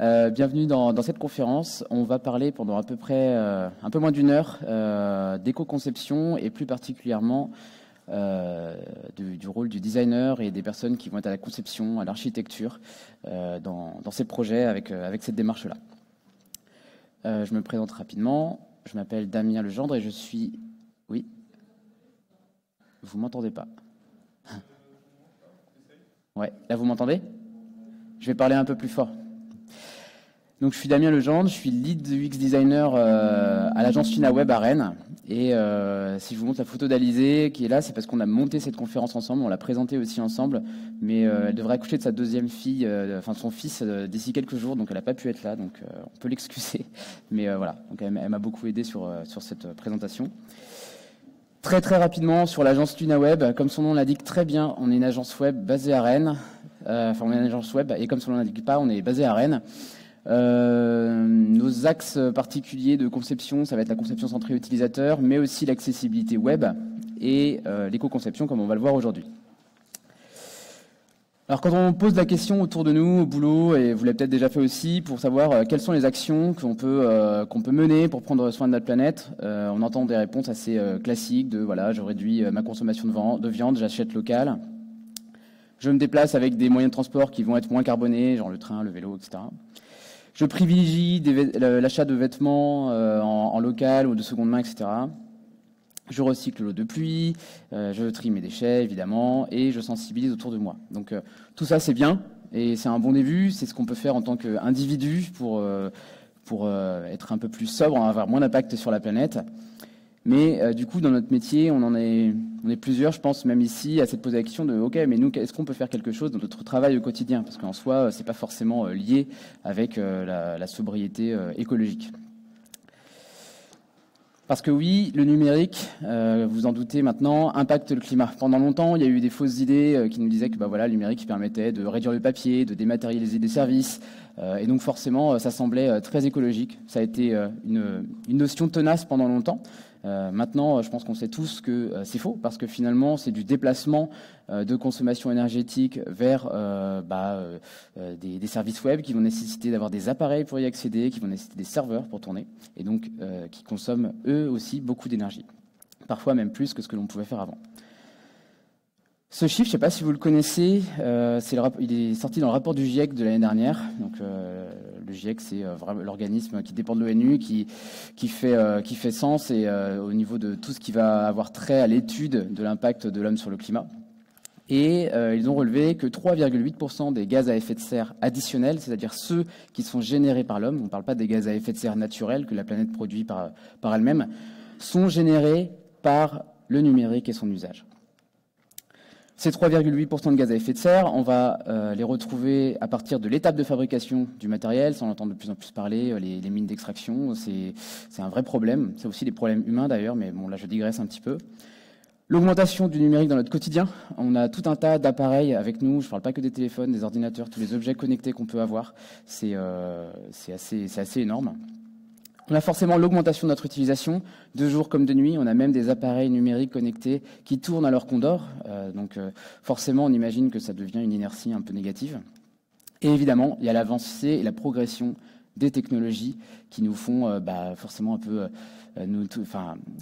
Bienvenue dans cette conférence. On va parler pendant à peu près un peu moins d'une heure d'éco-conception et plus particulièrement du rôle du designer et des personnes qui vont être à la conception, à l'architecture dans ces projets avec cette démarche-là. Je me présente rapidement. Je m'appelle Damien Legendre et je suis... Oui? Vous m'entendez pas? Ouais, là vous m'entendez? Je vais parler un peu plus fort. Donc je suis Damien Legendre, je suis lead UX designer à l'agence FinaWeb à Rennes. Et si je vous montre la photo d'Alizé qui est là, c'est parce qu'on a monté cette conférence ensemble, on l'a présentée aussi ensemble, mais elle devrait accoucher de sa deuxième fille, enfin de son fils d'ici quelques jours, donc elle n'a pas pu être là, donc on peut l'excuser. Mais voilà, donc elle m'a beaucoup aidé sur cette présentation. Très rapidement sur l'agence FinaWeb, comme son nom l'indique très bien, on est une agence web basée à Rennes. Enfin on est une agence web et comme son nom l'indique pas, on est basé à Rennes. Nos axes particuliers de conception, ça va être la conception centrée utilisateur, mais aussi l'accessibilité web et l'éco-conception, comme on va le voir aujourd'hui. Alors quand on pose la question autour de nous, au boulot, et vous l'avez peut-être déjà fait aussi, pour savoir quelles sont les actions qu'on peut mener pour prendre soin de notre planète, on entend des réponses assez classiques de voilà, je réduis ma consommation de viande, j'achète local, je me déplace avec des moyens de transport qui vont être moins carbonés, genre le train, le vélo, etc. Je privilégie l'achat de vêtements en local ou de seconde main, etc. Je recycle l'eau de pluie, je trie mes déchets, évidemment, et je sensibilise autour de moi. Donc tout ça, c'est bien, et c'est un bon début. C'est ce qu'on peut faire en tant qu'individu pour être un peu plus sobre, avoir moins d'impact sur la planète. Mais du coup, dans notre métier, on est plusieurs, je pense, même ici, à s'être posé la question de « Ok, mais nous, est-ce qu'on peut faire quelque chose dans notre travail au quotidien ?» Parce qu'en soi, c'est pas forcément lié avec la sobriété écologique. Parce que oui, le numérique, vous en doutez maintenant, impacte le climat. Pendant longtemps, il y a eu des fausses idées qui nous disaient que le numérique permettait de réduire le papier, de dématérialiser des services. Et donc forcément, ça semblait très écologique. Ça a été une notion tenace pendant longtemps. Maintenant, je pense qu'on sait tous que c'est faux, parce que finalement, c'est du déplacement de consommation énergétique vers des services web qui vont nécessiter d'avoir des appareils pour y accéder, qui vont nécessiter des serveurs pour tourner, et donc qui consomment eux aussi beaucoup d'énergie, parfois même plus que ce que l'on pouvait faire avant. Ce chiffre, je ne sais pas si vous le connaissez, il est sorti dans le rapport du GIEC de l'année dernière. Donc, le GIEC, c'est l'organisme qui dépend de l'ONU, qui fait sens et au niveau de tout ce qui va avoir trait à l'étude de l'impact de l'homme sur le climat. Et ils ont relevé que 3,8% des gaz à effet de serre additionnels, c'est-à-dire ceux qui sont générés par l'homme, on ne parle pas des gaz à effet de serre naturels que la planète produit par elle-même, sont générés par le numérique et son usage. Ces 3,8% de gaz à effet de serre, on va les retrouver à partir de l'étape de fabrication du matériel, ça on entend de plus en plus parler, les mines d'extraction, c'est un vrai problème. C'est aussi des problèmes humains d'ailleurs, mais bon là je digresse un petit peu. L'augmentation du numérique dans notre quotidien, on a tout un tas d'appareils avec nous, je ne parle pas que des téléphones, des ordinateurs, tous les objets connectés qu'on peut avoir, c'est assez énorme. On a forcément l'augmentation de notre utilisation, de jour comme de nuit. On a même des appareils numériques connectés qui tournent à l'heure qu'on dort. Donc forcément, on imagine que ça devient une inertie un peu négative. Et évidemment, il y a l'avancée et la progression des technologies qui nous font forcément un peu...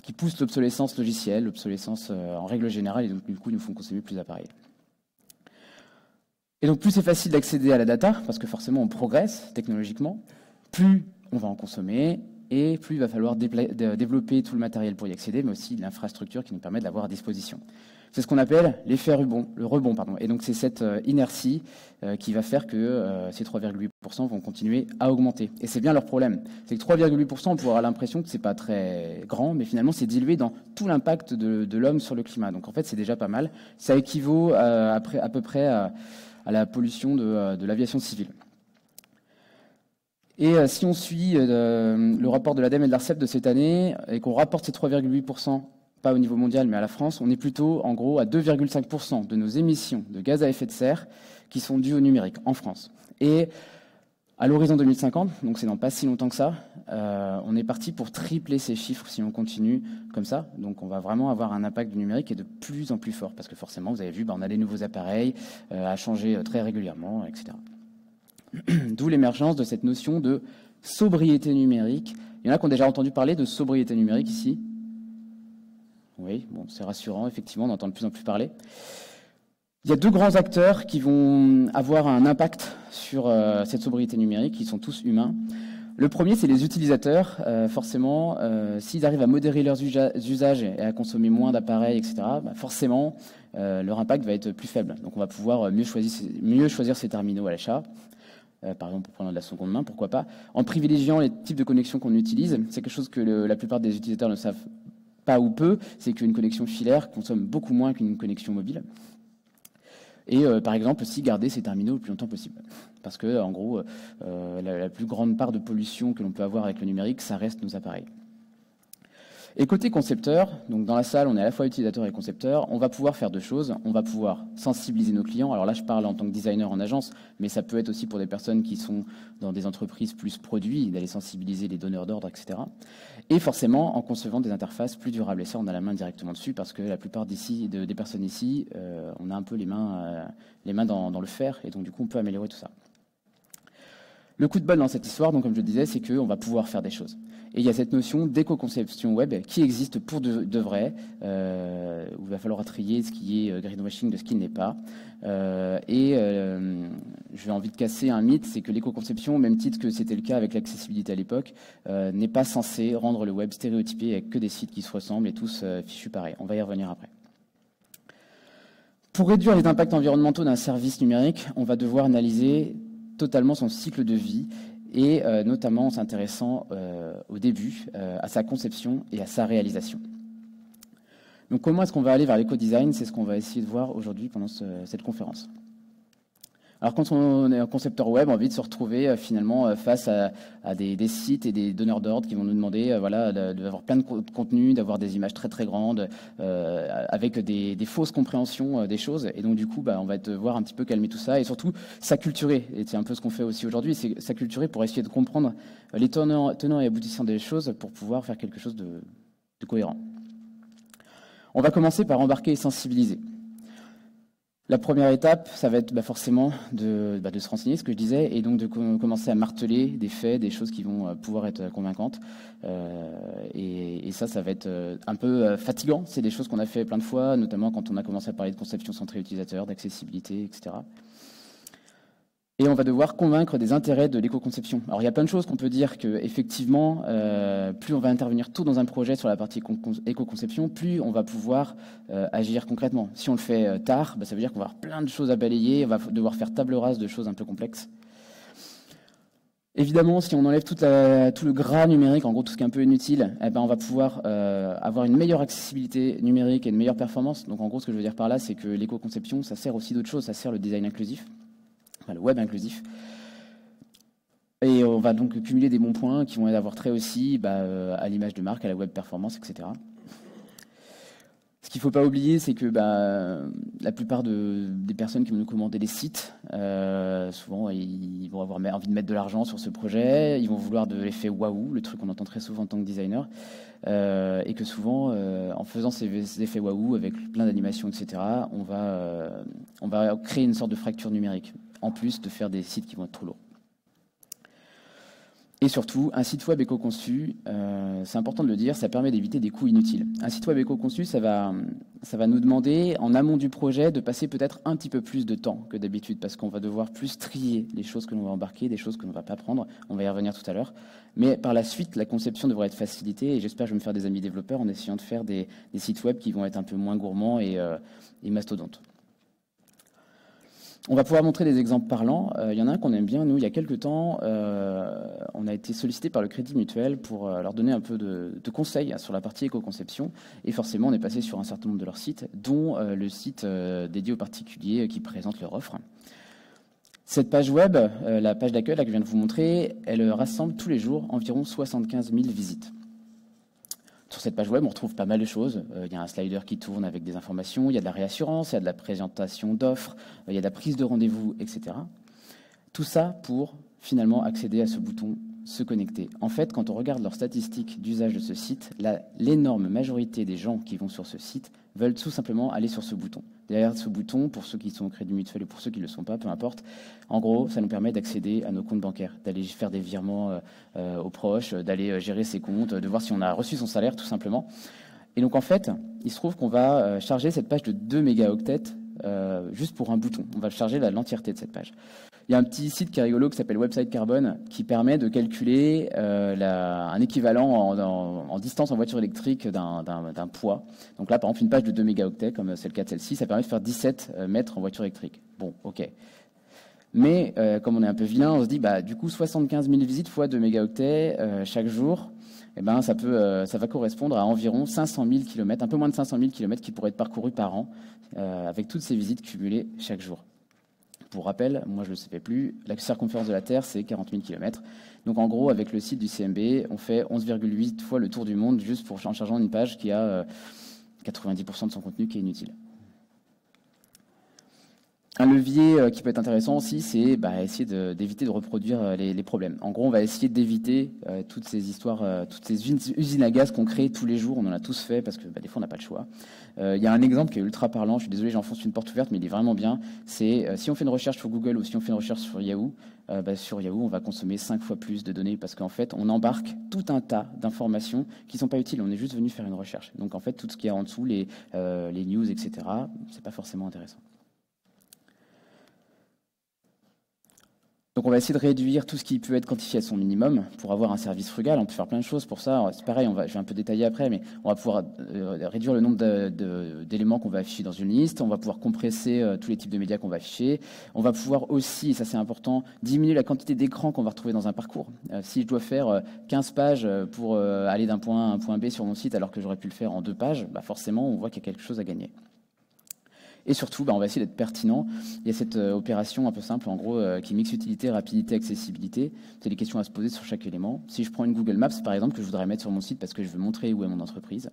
qui poussent l'obsolescence logicielle, l'obsolescence en règle générale, et donc du coup, nous font consommer plus d'appareils. Et donc plus c'est facile d'accéder à la data, parce que forcément, on progresse technologiquement, plus on va en consommer, et plus il va falloir développer tout le matériel pour y accéder, mais aussi l'infrastructure qui nous permet de l'avoir à disposition. C'est ce qu'on appelle l'effet rebond. Et donc c'est cette inertie qui va faire que ces 3,8% vont continuer à augmenter. Et c'est bien leur problème. C'est que 3,8%, on pourrait avoir l'impression que c'est pas très grand, mais finalement c'est dilué dans tout l'impact de l'homme sur le climat. Donc en fait c'est déjà pas mal. Ça équivaut à peu près à la pollution de l'aviation civile. Et si on suit le rapport de l'ADEME et de l'ARCEP de cette année, et qu'on rapporte ces 3,8%, pas au niveau mondial, mais à la France, on est plutôt, en gros, à 2,5% de nos émissions de gaz à effet de serre qui sont dues au numérique en France. Et à l'horizon 2050, donc c'est dans pas si longtemps que ça, on est parti pour tripler ces chiffres si on continue comme ça. Donc on va vraiment avoir un impact du numérique qui est de plus en plus fort, parce que forcément, vous avez vu, on a des nouveaux appareils à changer très régulièrement, etc. D'où l'émergence de cette notion de sobriété numérique. Il y en a qui ont déjà entendu parler de sobriété numérique ici. Oui, bon, c'est rassurant, effectivement, on entend de plus en plus parler. Il y a deux grands acteurs qui vont avoir un impact sur cette sobriété numérique, qui sont tous humains. Le premier, c'est les utilisateurs. Forcément, s'ils arrivent à modérer leurs usages et à consommer moins d'appareils, etc., forcément, leur impact va être plus faible. Donc on va pouvoir mieux choisir ses terminaux à l'achat. Par exemple, pour prendre de la seconde main, pourquoi pas, en privilégiant les types de connexions qu'on utilise. C'est quelque chose que la plupart des utilisateurs ne savent pas ou peu, c'est qu'une connexion filaire consomme beaucoup moins qu'une connexion mobile. Et par exemple, aussi garder ses terminaux le plus longtemps possible. Parce que, en gros, la plus grande part de pollution que l'on peut avoir avec le numérique, ça reste nos appareils. Et côté concepteur, donc dans la salle, on est à la fois utilisateur et concepteur, on va pouvoir faire deux choses. On va pouvoir sensibiliser nos clients. Alors là, je parle en tant que designer en agence, mais ça peut être aussi pour des personnes qui sont dans des entreprises plus produits, d'aller sensibiliser les donneurs d'ordre, etc. Et forcément, en concevant des interfaces plus durables. Et ça, on a la main directement dessus, parce que la plupart des personnes ici, on a un peu les mains dans le fer, et donc du coup, on peut améliorer tout ça. Le coup de bol dans cette histoire, donc, comme je le disais, c'est qu'on va pouvoir faire des choses. Et il y a cette notion d'éco-conception web qui existe pour de vrai, où il va falloir trier ce qui est greenwashing de ce qui ne l'est pas. J'ai envie de casser un mythe, c'est que l'éco-conception, au même titre que c'était le cas avec l'accessibilité à l'époque, n'est pas censé rendre le web stéréotypé avec que des sites qui se ressemblent et tous fichus pareil. On va y revenir après. Pour réduire les impacts environnementaux d'un service numérique, on va devoir analyser totalement son cycle de vie et notamment en s'intéressant au début à sa conception et à sa réalisation. Donc comment est-ce qu'on va aller vers l'éco-design? C'est ce qu'on va essayer de voir aujourd'hui pendant cette conférence. Alors quand on est un concepteur web, on a envie de se retrouver finalement face à des sites et des donneurs d'ordre qui vont nous demander d'avoir plein de contenu, d'avoir des images très très grandes, avec des fausses compréhensions des choses. Et donc du coup, on va devoir un petit peu calmer tout ça et surtout s'acculturer. Et c'est un peu ce qu'on fait aussi aujourd'hui, c'est s'acculturer pour essayer de comprendre les tenants et aboutissants des choses pour pouvoir faire quelque chose de cohérent. On va commencer par embarquer et sensibiliser. La première étape, ça va être forcément de se renseigner, ce que je disais, et donc de commencer à marteler des faits, des choses qui vont pouvoir être convaincantes. Et ça va être un peu fatigant. C'est des choses qu'on a fait plein de fois, notamment quand on a commencé à parler de conception centrée utilisateur, d'accessibilité, etc. Et on va devoir convaincre des intérêts de l'éco-conception. Alors il y a plein de choses qu'on peut dire que effectivement, plus on va intervenir tôt dans un projet sur la partie éco-conception, plus on va pouvoir agir concrètement. Si on le fait tard, ça veut dire qu'on va avoir plein de choses à balayer, on va devoir faire table rase de choses un peu complexes. Évidemment, si on enlève tout le gras numérique, en gros tout ce qui est un peu inutile, on va pouvoir avoir une meilleure accessibilité numérique et une meilleure performance. Donc en gros, ce que je veux dire par là, c'est que l'éco-conception, ça sert aussi d'autres choses, ça sert le design inclusif. Le web inclusif. Et on va donc cumuler des bons points qui vont avoir trait aussi à l'image de marque, à la web performance, etc. Ce qu'il ne faut pas oublier, c'est que la plupart des personnes qui vont nous commander des sites, souvent ils vont avoir envie de mettre de l'argent sur ce projet, ils vont vouloir de l'effet waouh, le truc qu'on entend très souvent en tant que designer, et que souvent, en faisant ces effets waouh avec plein d'animations, etc., on va créer une sorte de fracture numérique, en plus de faire des sites qui vont être trop lourds. Et surtout, un site web éco-conçu, c'est important de le dire, ça permet d'éviter des coûts inutiles. Un site web éco-conçu, ça va nous demander, en amont du projet, de passer peut-être un petit peu plus de temps que d'habitude, parce qu'on va devoir plus trier les choses que l'on va embarquer, des choses que l'on ne va pas prendre. On va y revenir tout à l'heure. Mais par la suite, la conception devrait être facilitée, et j'espère que je vais me faire des amis développeurs en essayant de faire des sites web qui vont être un peu moins gourmands et mastodontes. On va pouvoir montrer des exemples parlants. Il y en a un qu'on aime bien, nous, il y a quelques temps, on a été sollicité par le Crédit Mutuel pour leur donner un peu de conseils sur la partie éco-conception. Et forcément, on est passé sur un certain nombre de leurs sites, dont le site dédié aux particuliers qui présente leur offre. Cette page web, la page d'accueil que je viens de vous montrer, elle rassemble tous les jours environ 75 000 visites. Sur cette page web, on retrouve pas mal de choses. Il y a un slider qui tourne avec des informations, il y a de la réassurance, il y a de la présentation d'offres, il y a de la prise de rendez-vous, etc. Tout ça pour finalement accéder à ce bouton se connecter. En fait, quand on regarde leurs statistiques d'usage de ce site, l'énorme majorité des gens qui vont sur ce site veulent tout simplement aller sur ce bouton. Derrière ce bouton, pour ceux qui sont au Crédit Mutuel et pour ceux qui ne le sont pas, peu importe, en gros, ça nous permet d'accéder à nos comptes bancaires, d'aller faire des virements aux proches, d'aller gérer ses comptes, de voir si on a reçu son salaire, tout simplement. Et donc, en fait, il se trouve qu'on va charger cette page de 2 mégaoctets juste pour un bouton. On va charger l'entièreté de cette page. Il y a un petit site qui est rigolo qui s'appelle Website Carbon qui permet de calculer un équivalent en distance en voiture électrique d'un poids. Donc là, par exemple, une page de 2 mégaoctets, comme c'est le cas de celle-ci, ça permet de faire 17 mètres en voiture électrique. Bon, ok. Mais comme on est un peu vilain, on se dit, du coup, 75 000 visites fois 2 mégaoctets chaque jour, eh ben, ça va correspondre à environ 500 000 km, un peu moins de 500 000 km qui pourraient être parcourus par an avec toutes ces visites cumulées chaque jour. Pour rappel, moi je ne le savais plus, la circonférence de la Terre c'est 40 000 km. Donc en gros, avec le site du CMB, on fait 11,8 fois le tour du monde juste en chargeant une page qui a 90% de son contenu qui est inutile. Un levier qui peut être intéressant aussi, c'est essayer d'éviter de reproduire les problèmes. En gros, on va essayer d'éviter toutes ces histoires, toutes ces usines à gaz qu'on crée tous les jours. On en a tous fait parce que des fois, on n'a pas le choix. Il y a un exemple qui est ultra parlant. Je suis désolé, j'enfonce une porte ouverte, mais il est vraiment bien. C'est si on fait une recherche sur Google ou si on fait une recherche sur Yahoo, on va consommer 5 fois plus de données parce qu'en fait, on embarque tout un tas d'informations qui ne sont pas utiles. On est juste venu faire une recherche. Donc en fait, tout ce qui est en dessous, les news, etc., c'est pas forcément intéressant. Donc on va essayer de réduire tout ce qui peut être quantifié à son minimum pour avoir un service frugal. On peut faire plein de choses pour ça. C'est pareil, je vais un peu détailler après, mais on va pouvoir réduire le nombre d'éléments qu'on va afficher dans une liste. On va pouvoir compresser tous les types de médias qu'on va afficher. On va pouvoir aussi, et ça c'est important, diminuer la quantité d'écrans qu'on va retrouver dans un parcours. Si je dois faire 15 pages pour aller d'un point A à un point B sur mon site alors que j'aurais pu le faire en 2 pages, forcément on voit qu'il y a quelque chose à gagner. Et surtout, on va essayer d'être pertinent. Il y a cette opération un peu simple, en gros, qui mixe utilité, rapidité, accessibilité. C'est des questions à se poser sur chaque élément. Si je prends une Google Maps, par exemple, que je voudrais mettre sur mon site parce que je veux montrer où est mon entreprise,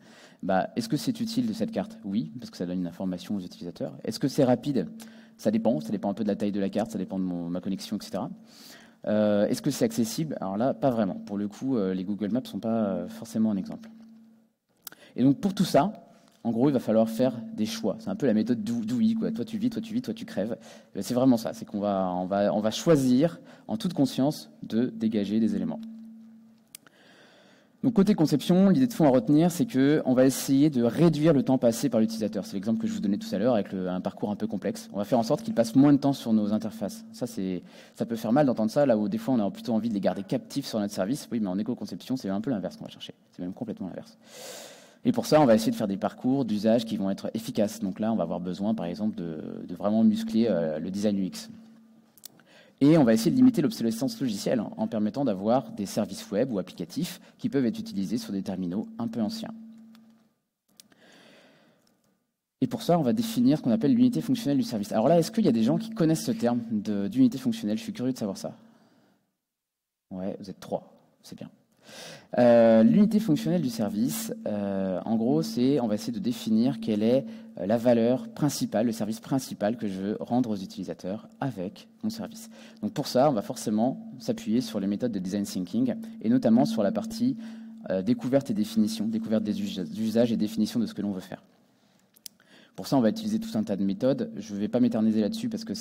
est-ce que c'est utile de cette carte? Oui, parce que ça donne une information aux utilisateurs. Est-ce que c'est rapide? Ça dépend un peu de la taille de la carte, ça dépend de ma connexion, etc. Est-ce que c'est accessible? Alors là, pas vraiment. Pour le coup, les Google Maps ne sont pas forcément un exemple. Et donc, pour tout ça, en gros, il va falloir faire des choix. C'est un peu la méthode Dewey, quoi. Toi tu vis, toi tu crèves. C'est vraiment ça. C'est qu'on va choisir en toute conscience de dégager des éléments. Donc côté conception, l'idée de fond à retenir, c'est qu'on va essayer de réduire le temps passé par l'utilisateur. C'est l'exemple que je vous donnais tout à l'heure avec un parcours un peu complexe. On va faire en sorte qu'il passe moins de temps sur nos interfaces. Ça peut faire mal d'entendre ça, là où des fois on a plutôt envie de les garder captifs sur notre service. Oui, mais en éco-conception, c'est un peu l'inverse qu'on va chercher. C'est même complètement l'inverse. Et pour ça, on va essayer de faire des parcours d'usage qui vont être efficaces. Donc là, on va avoir besoin, par exemple, de vraiment muscler le design UX. Et on va essayer de limiter l'obsolescence logicielle en permettant d'avoir des services web ou applicatifs qui peuvent être utilisés sur des terminaux un peu anciens. Et pour ça, on va définir ce qu'on appelle l'unité fonctionnelle du service. Alors là, est-ce qu'il y a des gens qui connaissent ce terme d'unité fonctionnelle? Je suis curieux de savoir ça. Ouais, vous êtes 3, c'est bien. L'unité fonctionnelle du service, en gros, on va essayer de définir quelle est la valeur principale, le service principal que je veux rendre aux utilisateurs avec mon service. Donc pour ça, on va forcément s'appuyer sur les méthodes de design thinking et notamment sur la partie découverte et définition, découverte des usages et définition de ce que l'on veut faire. Pour ça, on va utiliser tout un tas de méthodes. Je ne vais pas m'éterniser là-dessus parce que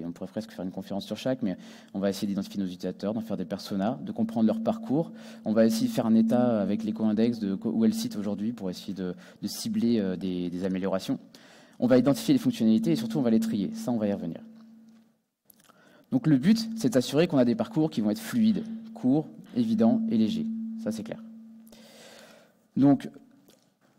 on pourrait presque faire une conférence sur chaque, mais on va essayer d'identifier nos utilisateurs, d'en faire des personas, de comprendre leur parcours. On va essayer de faire un état avec l'éco-index de où est le site aujourd'hui pour essayer de cibler des améliorations. On va identifier les fonctionnalités et surtout, on va les trier. Ça, on va y revenir. Donc le but, c'est de s'assurer qu'on a des parcours qui vont être fluides, courts, évidents et légers. Ça, c'est clair. Donc,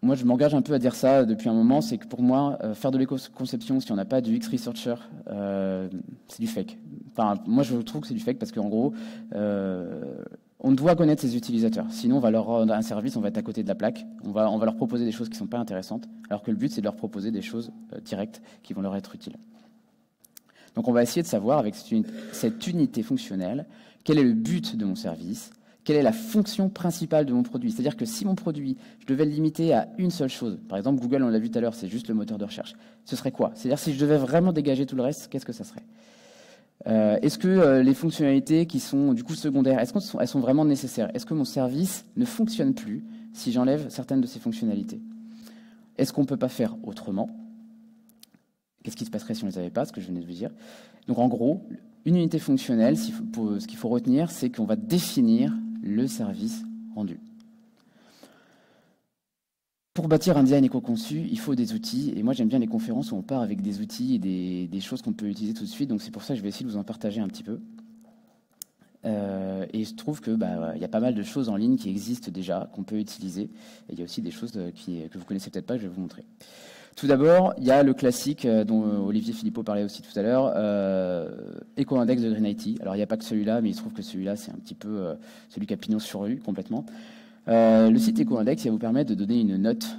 moi, je m'engage un peu à dire ça depuis un moment, c'est que pour moi, faire de l'éco-conception, si on n'a pas du X-Researcher, c'est du fake. Enfin, moi, je trouve que c'est du fake parce qu'en gros, on doit connaître ses utilisateurs. Sinon, on va leur rendre un service, on va être à côté de la plaque, on va leur proposer des choses qui ne sont pas intéressantes, alors que le but, c'est de leur proposer des choses directes qui vont leur être utiles. Donc, on va essayer de savoir, avec cette unité fonctionnelle, quel est le but de mon service, quelle est la fonction principale de mon produit. C'est-à-dire que si mon produit, je devais le limiter à une seule chose, par exemple Google, on l'a vu tout à l'heure, c'est juste le moteur de recherche, ce serait quoi? C'est-à-dire si je devais vraiment dégager tout le reste, qu'est-ce que ça serait? Est-ce que les fonctionnalités qui sont du coup secondaires, est-ce qu'elles sont vraiment nécessaires? Est-ce que mon service ne fonctionne plus si j'enlève certaines de ces fonctionnalités? Est-ce qu'on ne peut pas faire autrement? Qu'est-ce qui se passerait si on ne les avait pas, ce que je venais de vous dire? Donc en gros, une unité fonctionnelle, ce qu'il faut retenir, c'est qu'on va définir le service rendu. Pour bâtir un design éco-conçu, il faut des outils. Et moi, j'aime bien les conférences où on part avec des outils et des choses qu'on peut utiliser tout de suite. Donc c'est pour ça que je vais essayer de vous en partager un petit peu. Et il se trouve que y a pas mal de choses en ligne qui existent déjà, qu'on peut utiliser. Et il y a aussi des choses que vous connaissez peut-être pas, que je vais vous montrer. Tout d'abord, il y a le classique dont Olivier Philippot parlait aussi tout à l'heure, Eco-Index de Green IT. Alors il n'y a pas que celui-là, mais il se trouve que celui-là, c'est un petit peu celui qui a pignon sur rue complètement. Le site Eco-Index, il va vous permettre de donner une note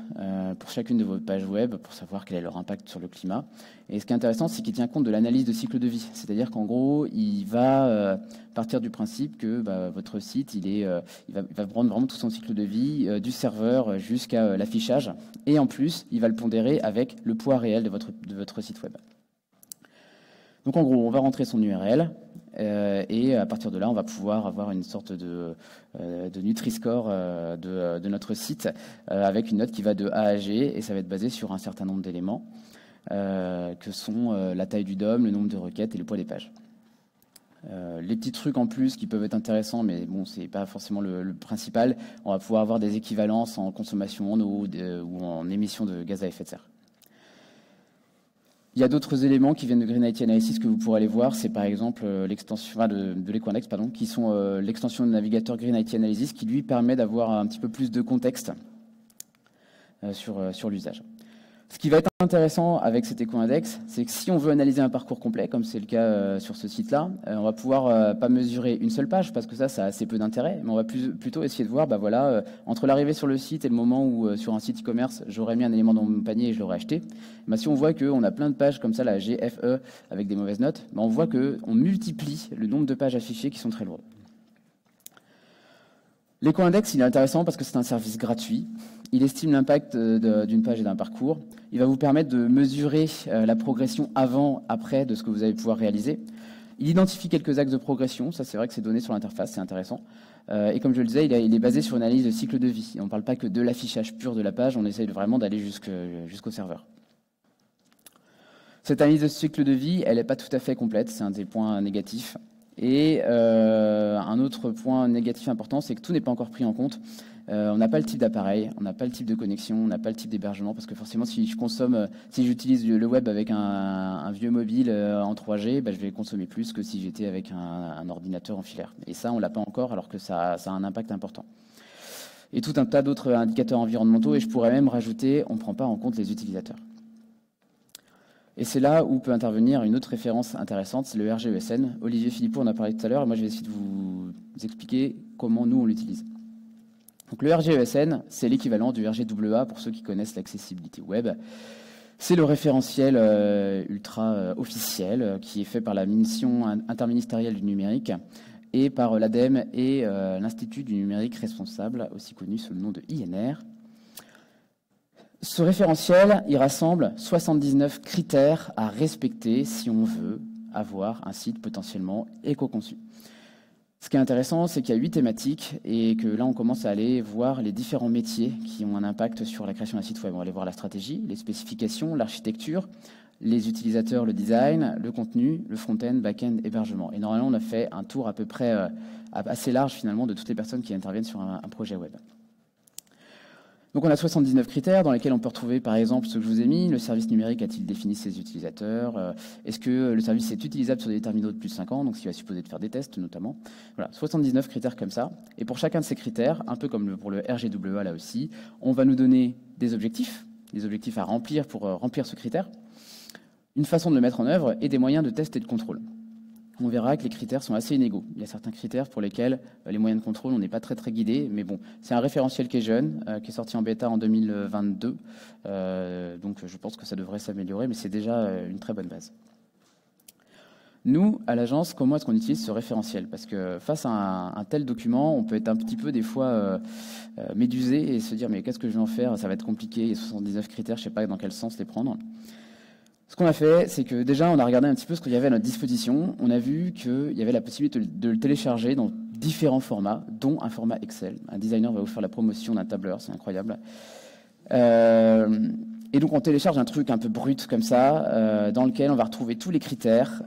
pour chacune de vos pages web pour savoir quel est leur impact sur le climat. Et ce qui est intéressant, c'est qu'il tient compte de l'analyse de cycle de vie. C'est-à-dire qu'en gros, il va partir du principe que votre site, il va prendre vraiment tout son cycle de vie, du serveur jusqu'à l'affichage. Et en plus, il va le pondérer avec le poids réel de votre site web. Donc en gros, on va rentrer son URL et à partir de là, on va pouvoir avoir une sorte de Nutri-Score de notre site avec une note qui va de A à G et ça va être basé sur un certain nombre d'éléments que sont la taille du DOM, le nombre de requêtes et le poids des pages. Les petits trucs en plus qui peuvent être intéressants, mais bon, c'est pas forcément le principal. On va pouvoir avoir des équivalences en consommation en eau ou en émissions de gaz à effet de serre. Il y a d'autres éléments qui viennent de Green IT Analysis que vous pourrez aller voir. C'est par exemple l'extension de l'Eco-Index, qui sont l'extension de navigateur Green IT Analysis qui lui permet d'avoir un petit peu plus de contexte sur l'usage. Ce qui va être intéressant avec cet Eco-Index, c'est que si on veut analyser un parcours complet, comme c'est le cas sur ce site-là, on va pouvoir pas mesurer une seule page, parce que ça a assez peu d'intérêt, mais on va plutôt essayer de voir, entre l'arrivée sur le site et le moment où sur un site e-commerce, j'aurais mis un élément dans mon panier et je l'aurais acheté, si on voit qu'on a plein de pages comme ça, la GFE, avec des mauvaises notes, on voit qu'on multiplie le nombre de pages affichées qui sont très lourdes. L'éco-index, il est intéressant parce que c'est un service gratuit. Il estime l'impact d'une page et d'un parcours. Il va vous permettre de mesurer la progression avant-après de ce que vous allez pouvoir réaliser. Il identifie quelques axes de progression. Ça, c'est vrai que c'est donné sur l'interface, c'est intéressant. Et comme je le disais, il est basé sur une analyse de cycle de vie. Et on ne parle pas que de l'affichage pur de la page, on essaye vraiment d'aller jusqu'au serveur. Cette analyse de cycle de vie, elle n'est pas tout à fait complète. C'est un des points négatifs. Et un autre point négatif important, c'est que tout n'est pas encore pris en compte. On n'a pas le type d'appareil, on n'a pas le type de connexion, on n'a pas le type d'hébergement, parce que forcément, si j'utilise le web avec un vieux mobile en 3G, je vais consommer plus que si j'étais avec un ordinateur en filaire. Et ça, on l'a pas encore, alors que ça a un impact important. Et tout un tas d'autres indicateurs environnementaux, et je pourrais même rajouter, on ne prend pas en compte les utilisateurs. Et c'est là où peut intervenir une autre référence intéressante, c'est le RGESN. Olivier Philippot en a parlé tout à l'heure, et moi je vais essayer de vous expliquer comment nous on l'utilise. Donc le RGESN, c'est l'équivalent du RGWA pour ceux qui connaissent l'accessibilité web. C'est le référentiel ultra officiel qui est fait par la mission interministérielle du numérique et par l'ADEME et l'Institut du numérique responsable, aussi connu sous le nom de INR. Ce référentiel, il rassemble 79 critères à respecter si on veut avoir un site potentiellement éco-conçu. Ce qui est intéressant, c'est qu'il y a 8 thématiques et que là, on commence à aller voir les différents métiers qui ont un impact sur la création d'un site web. On va aller voir la stratégie, les spécifications, l'architecture, les utilisateurs, le design, le contenu, le front-end, back-end, hébergement. Et normalement, on a fait un tour à peu près assez large finalement de toutes les personnes qui interviennent sur un projet web. Donc on a 79 critères dans lesquels on peut retrouver par exemple ce que je vous ai mis, le service numérique a-t-il défini ses utilisateurs, est-ce que le service est utilisable sur des terminaux de plus de 5 ans, donc ce qui va supposer de faire des tests notamment. Voilà, 79 critères comme ça. Et pour chacun de ces critères, un peu comme pour le RGWA là aussi, on va nous donner des objectifs à remplir pour remplir ce critère, une façon de le mettre en œuvre et des moyens de test et de contrôle. On verra que les critères sont assez inégaux. Il y a certains critères pour lesquels les moyens de contrôle, on n'est pas très guidé, mais bon, c'est un référentiel qui est jeune, qui est sorti en bêta en 2022, donc je pense que ça devrait s'améliorer, mais c'est déjà une très bonne base. Nous, à l'agence, comment est-ce qu'on utilise ce référentiel? Parce que face à un tel document, on peut être un petit peu des fois médusé et se dire mais qu'est-ce que je vais en faire? Ça va être compliqué, il y a 79 critères, je ne sais pas dans quel sens les prendre. Ce qu'on a fait, c'est que déjà, on a regardé un petit peu ce qu'il y avait à notre disposition. On a vu qu'il y avait la possibilité de le télécharger dans différents formats, dont un format Excel. Un designer va vous faire la promotion d'un tableur, c'est incroyable. Et donc, on télécharge un truc un peu brut comme ça, dans lequel on va retrouver tous les critères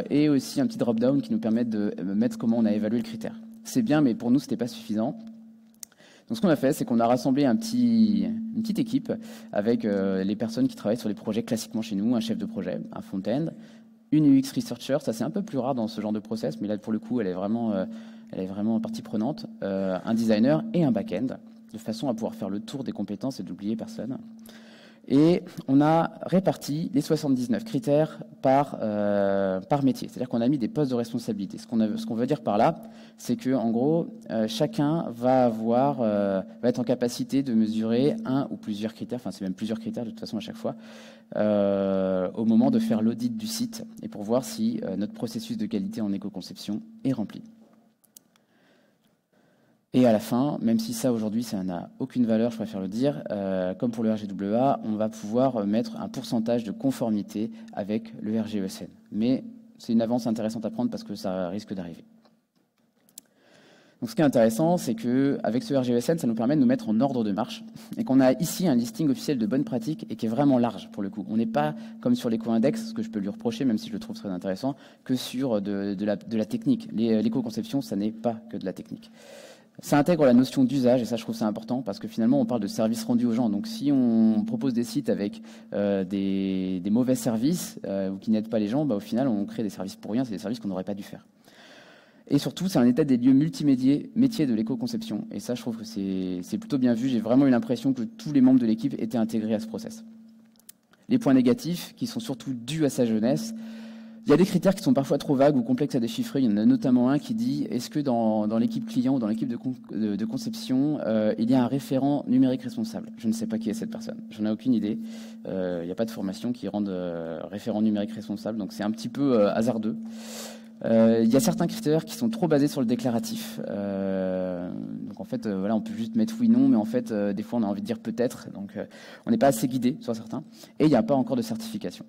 et aussi un petit drop-down qui nous permet de mettre comment on a évalué le critère. C'est bien, mais pour nous, ce n'était pas suffisant. Donc, ce qu'on a fait, c'est qu'on a rassemblé une petite équipe avec les personnes qui travaillent sur les projets classiquement chez nous, un chef de projet, un front-end, une UX researcher, ça c'est un peu plus rare dans ce genre de process, mais là pour le coup elle est vraiment partie prenante, un designer et un back-end, de façon à pouvoir faire le tour des compétences et d'oublier personne. Et on a réparti les 79 critères par métier. C'est-à-dire qu'on a mis des postes de responsabilité. Ce qu'on veut dire par là, c'est que en gros, chacun va être en capacité de mesurer un ou plusieurs critères, enfin c'est même plusieurs critères de toute façon à chaque fois, au moment de faire l'audit du site et pour voir si notre processus de qualité en éco-conception est rempli. Et à la fin, même si ça aujourd'hui ça n'a aucune valeur, je préfère le dire, comme pour le RGWA, on va pouvoir mettre un pourcentage de conformité avec le RGESN. Mais c'est une avance intéressante à prendre parce que ça risque d'arriver. Donc ce qui est intéressant, c'est qu'avec ce RGESN, ça nous permet de nous mettre en ordre de marche et qu'on a ici un listing officiel de bonnes pratiques et qui est vraiment large pour le coup. On n'est pas comme sur l'éco-index, ce que je peux lui reprocher, même si je le trouve très intéressant, que sur de la technique. L'éco-conception, ça n'est pas que de la technique. Ça intègre la notion d'usage, et ça je trouve ça important, parce que finalement on parle de services rendus aux gens. Donc si on propose des sites avec des mauvais services ou qui n'aident pas les gens, au final on crée des services pour rien, c'est des services qu'on n'aurait pas dû faire. Et surtout, c'est un état des lieux multimétiers de l'éco-conception. Et ça, je trouve que c'est plutôt bien vu. J'ai vraiment eu l'impression que tous les membres de l'équipe étaient intégrés à ce process. Les points négatifs, qui sont surtout dus à sa jeunesse, il y a des critères qui sont parfois trop vagues ou complexes à déchiffrer. Il y en a notamment un qui dit, est-ce que dans l'équipe client ou dans l'équipe de conception, il y a un référent numérique responsable? Je ne sais pas qui est cette personne. J'en ai aucune idée. Il n'y a pas de formation qui rende référent numérique responsable, donc c'est un petit peu hasardeux. Il y a certains critères qui sont trop basés sur le déclaratif. Donc en fait, voilà, on peut juste mettre oui, non, mais en fait, des fois, on a envie de dire peut-être. Donc, on n'est pas assez guidé sur certains. Et il n'y a pas encore de certification.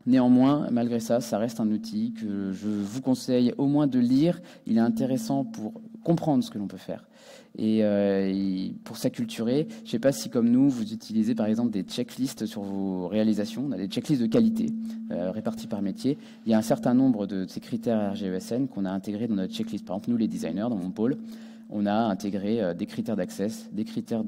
Néanmoins, malgré ça, ça reste un outil que je vous conseille au moins de lire. Il est intéressant pour comprendre ce que l'on peut faire et pour s'acculturer. Je ne sais pas si, comme nous, vous utilisez par exemple des checklists sur vos réalisations. On a des checklists de qualité répartis par métier. Il y a un certain nombre de ces critères RGESN qu'on a intégrés dans notre checklist. Par exemple, nous, les designers, dans mon pôle, on a intégré des critères d'access, des critères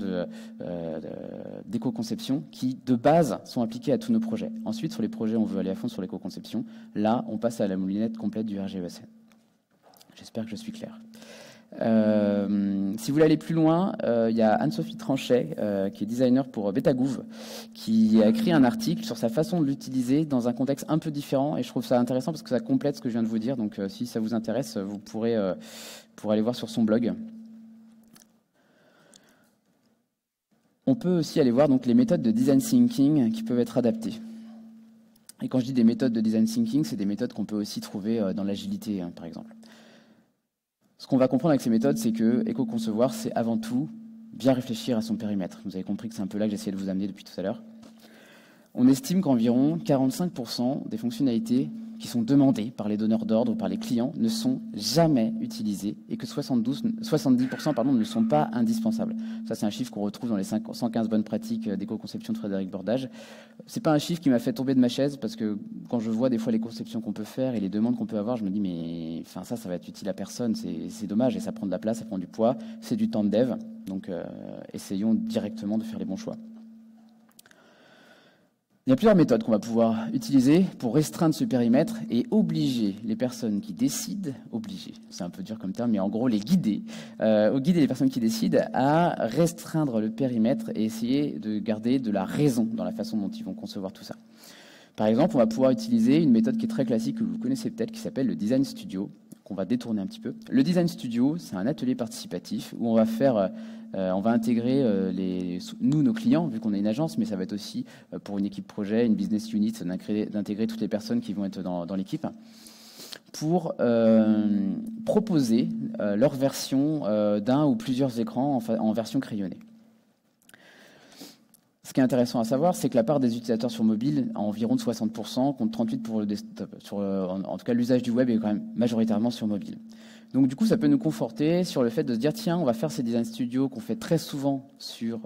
d'éco-conception qui, de base, sont appliqués à tous nos projets. Ensuite, sur les projets, on veut aller à fond sur l'éco-conception. Là, on passe à la moulinette complète du RGESN. J'espère que je suis clair. Si vous voulez aller plus loin, il y a Anne-Sophie Tranchet, qui est designer pour Betagouv, qui a écrit un article sur sa façon de l'utiliser dans un contexte un peu différent. Et je trouve ça intéressant parce que ça complète ce que je viens de vous dire. Donc, si ça vous intéresse, vous pourrez aller voir sur son blog. On peut aussi aller voir donc les méthodes de design thinking qui peuvent être adaptées. Et quand je dis des méthodes de design thinking, c'est des méthodes qu'on peut aussi trouver dans l'agilité, par exemple. Ce qu'on va comprendre avec ces méthodes, c'est que éco-concevoir, c'est avant tout bien réfléchir à son périmètre. Vous avez compris que c'est un peu là que j'essayais de vous amener depuis tout à l'heure. On estime qu'environ 45% des fonctionnalités qui sont demandées par les donneurs d'ordre ou par les clients ne sont jamais utilisées et que 70% ne sont pas indispensables. Ça, c'est un chiffre qu'on retrouve dans les 115 bonnes pratiques d'éco-conception de Frédéric Bordage. C'est pas un chiffre qui m'a fait tomber de ma chaise parce que quand je vois des fois les conceptions qu'on peut faire et les demandes qu'on peut avoir, je me dis mais enfin ça va être utile à personne, c'est dommage et ça prend de la place, ça prend du poids, c'est du temps de dev. Donc essayons directement de faire les bons choix. Il y a plusieurs méthodes qu'on va pouvoir utiliser pour restreindre ce périmètre et obliger les personnes qui décident, c'est un peu dur comme terme, mais en gros guider les personnes qui décident à restreindre le périmètre et essayer de garder de la raison dans la façon dont ils vont concevoir tout ça. Par exemple, on va pouvoir utiliser une méthode qui est très classique, que vous connaissez peut-être, qui s'appelle le Design Studio, qu'on va détourner un petit peu. Le Design Studio, c'est un atelier participatif où on va intégrer nos clients, vu qu'on est une agence, mais ça va être aussi pour une équipe projet, une business unit, d'intégrer toutes les personnes qui vont être dans l'équipe, pour proposer leur version d'un ou plusieurs écrans en version crayonnée. Ce qui est intéressant à savoir, c'est que la part des utilisateurs sur mobile a environ de 60%, contre 38% pour le desktop. En tout cas, l'usage du web est quand même majoritairement sur mobile. Donc du coup, ça peut nous conforter sur le fait de se dire, tiens, on va faire ces design studios qu'on fait très souvent sur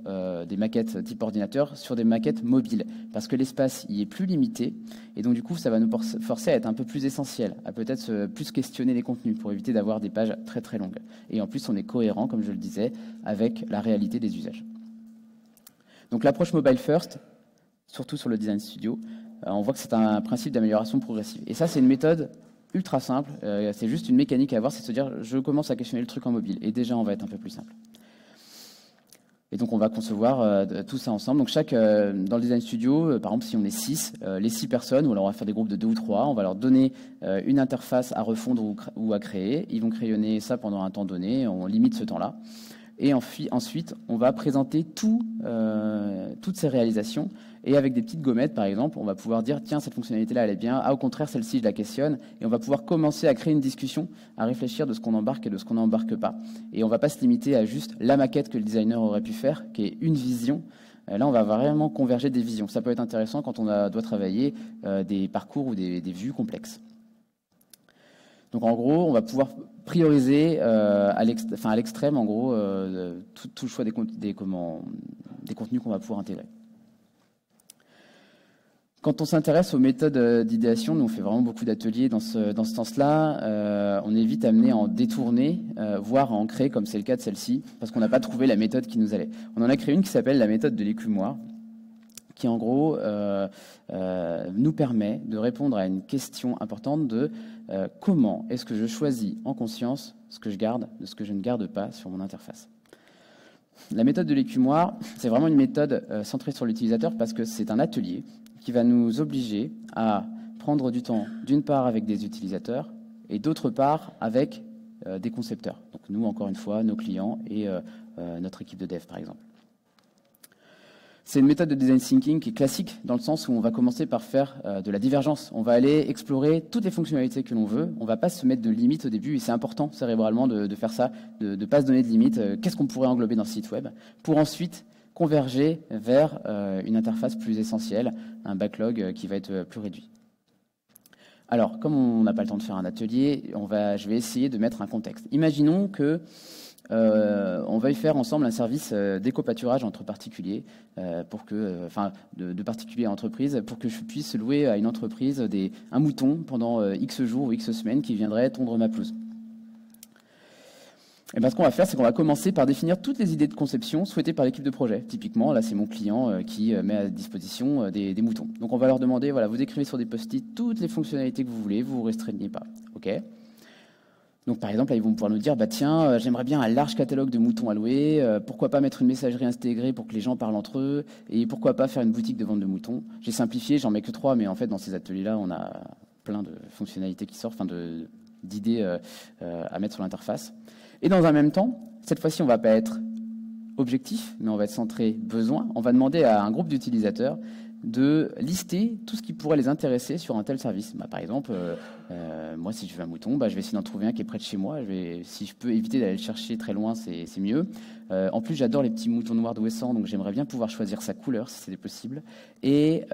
des maquettes type ordinateur, sur des maquettes mobiles, parce que l'espace y est plus limité, et donc du coup, ça va nous forcer à être un peu plus essentiel, à peut-être plus questionner les contenus pour éviter d'avoir des pages très très longues. Et en plus, on est cohérent, comme je le disais, avec la réalité des usages. Donc l'approche mobile first, surtout sur le design studio, on voit que c'est un principe d'amélioration progressive. Et ça, c'est une méthode ultra simple, c'est juste une mécanique à avoir, c'est de se dire je commence à questionner le truc en mobile et déjà on va être un peu plus simple. Et donc on va concevoir tout ça ensemble. Donc dans le design studio, par exemple si on est 6, les 6 personnes, ou alors on va faire des groupes de 2 ou 3, on va leur donner une interface à refondre ou à créer, ils vont crayonner ça pendant un temps donné, on limite ce temps-là. Et ensuite, on va présenter toutes ces réalisations. Et avec des petites gommettes, par exemple, on va pouvoir dire, tiens, cette fonctionnalité-là, elle est bien. Ah, au contraire, celle-ci, je la questionne. Et on va pouvoir commencer à créer une discussion, à réfléchir de ce qu'on embarque et de ce qu'on n'embarque pas. Et on ne va pas se limiter à juste la maquette que le designer aurait pu faire, qui est une vision. Là, on va vraiment converger des visions. Ça peut être intéressant quand on doit travailler des parcours ou des vues complexes. Donc en gros, on va pouvoir prioriser à l'extrême, en gros, tout le choix des contenus qu'on va pouvoir intégrer. Quand on s'intéresse aux méthodes d'idéation, nous on fait vraiment beaucoup d'ateliers dans ce sens-là, on est vite amené à en détourner, voire à en créer, comme c'est le cas de celle-ci, parce qu'on n'a pas trouvé la méthode qui nous allait. On en a créé une qui s'appelle la méthode de l'écumoire, qui en gros nous permet de répondre à une question importante de comment est-ce que je choisis en conscience ce que je garde de ce que je ne garde pas sur mon interface. La méthode de l'écumoire, c'est vraiment une méthode centrée sur l'utilisateur parce que c'est un atelier qui va nous obliger à prendre du temps, d'une part avec des utilisateurs et d'autre part avec des concepteurs. Donc nous, encore une fois, nos clients et notre équipe de dev, par exemple. C'est une méthode de design thinking qui est classique dans le sens où on va commencer par faire de la divergence. On va aller explorer toutes les fonctionnalités que l'on veut. On ne va pas se mettre de limites au début et c'est important cérébralement de faire ça, de ne pas se donner de limites. Qu'est-ce qu'on pourrait englober dans ce site web pour ensuite converger vers une interface plus essentielle, un backlog qui va être plus réduit. Alors, comme on n'a pas le temps de faire un atelier, je vais essayer de mettre un contexte. Imaginons que on va y faire ensemble un service d'éco-pâturage entre particuliers, de particuliers à entreprise, pour que je puisse louer à une entreprise un mouton pendant X jours ou X semaines qui viendrait tondre ma pelouse. Et bien, ce qu'on va faire, c'est qu'on va commencer par définir toutes les idées de conception souhaitées par l'équipe de projet. Typiquement, là, c'est mon client qui met à disposition des moutons. Donc, on va leur demander, voilà, vous écrivez sur des post-it toutes les fonctionnalités que vous voulez, vous ne vous restreignez pas. OK ? Donc, par exemple, là, ils vont pouvoir nous dire, bah, tiens, j'aimerais bien un large catalogue de moutons à louer, pourquoi pas mettre une messagerie intégrée pour que les gens parlent entre eux, et pourquoi pas faire une boutique de vente de moutons. J'ai simplifié, j'en mets que 3, mais en fait, dans ces ateliers-là, on a plein de fonctionnalités qui sortent, d'idées à mettre sur l'interface. Et dans un même temps, cette fois-ci, on ne va pas être objectif, mais on va être centré besoin. On va demander à un groupe d'utilisateurs de lister tout ce qui pourrait les intéresser sur un tel service. Bah, par exemple, moi, si je veux un mouton, je vais essayer d'en trouver un qui est près de chez moi. Si je peux éviter d'aller le chercher très loin, c'est mieux. En plus, j'adore les petits moutons noirs d'Ouessant, donc j'aimerais bien pouvoir choisir sa couleur, si c'est possible. Et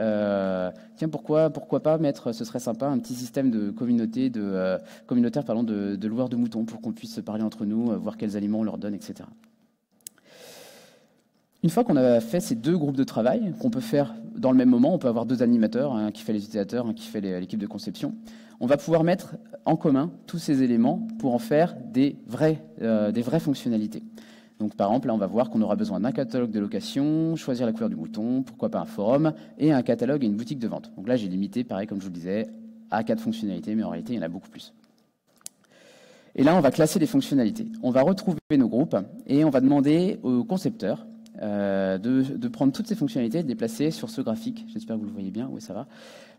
tiens, pourquoi pas mettre, ce serait sympa, un petit système de communautaire de loueurs de moutons pour qu'on puisse se parler entre nous, voir quels aliments on leur donne, etc. Une fois qu'on a fait ces deux groupes de travail, qu'on peut faire dans le même moment, on peut avoir deux animateurs, un qui fait les utilisateurs, un qui fait l'équipe de conception, on va pouvoir mettre en commun tous ces éléments pour en faire des vraies fonctionnalités. Donc par exemple, là on va voir qu'on aura besoin d'un catalogue de location, choisir la couleur du mouton, pourquoi pas un forum, et un catalogue et une boutique de vente. Donc là j'ai limité, pareil comme je vous le disais, à 4 fonctionnalités, mais en réalité il y en a beaucoup plus. Et là on va classer les fonctionnalités. On va retrouver nos groupes et on va demander aux concepteurs de prendre toutes ces fonctionnalités et de les placer sur ce graphique. J'espère que vous le voyez bien, oui ça va.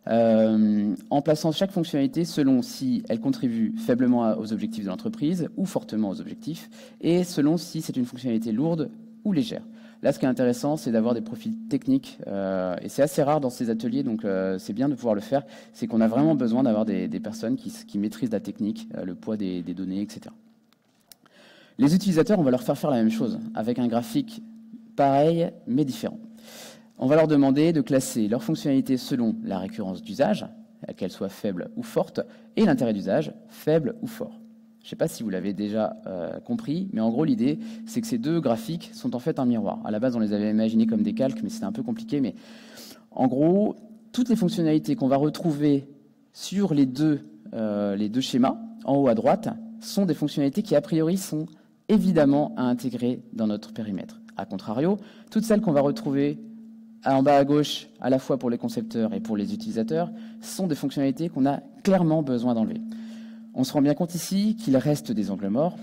En plaçant chaque fonctionnalité selon si elle contribue faiblement aux objectifs de l'entreprise ou fortement aux objectifs, et selon si c'est une fonctionnalité lourde ou légère. Là, ce qui est intéressant, c'est d'avoir des profils techniques, et c'est assez rare dans ces ateliers, donc c'est bien de pouvoir le faire. C'est qu'on a vraiment besoin d'avoir des personnes qui maîtrisent la technique, le poids des données, etc. Les utilisateurs, on va leur faire la même chose, avec un graphique pareil, mais différent. On va leur demander de classer leurs fonctionnalités selon la récurrence d'usage, qu'elle soit faible ou forte, et l'intérêt d'usage, faible ou fort. Je ne sais pas si vous l'avez déjà compris, mais en gros, l'idée, c'est que ces deux graphiques sont en fait un miroir. À la base, on les avait imaginés comme des calques, mais c'était un peu compliqué. Mais en gros, toutes les fonctionnalités qu'on va retrouver sur les deux schémas, en haut à droite, sont des fonctionnalités qui, a priori, sont évidemment à intégrer dans notre périmètre. A contrario, toutes celles qu'on va retrouver en bas à gauche, à la fois pour les concepteurs et pour les utilisateurs, sont des fonctionnalités qu'on a clairement besoin d'enlever. On se rend bien compte ici qu'il reste des angles morts.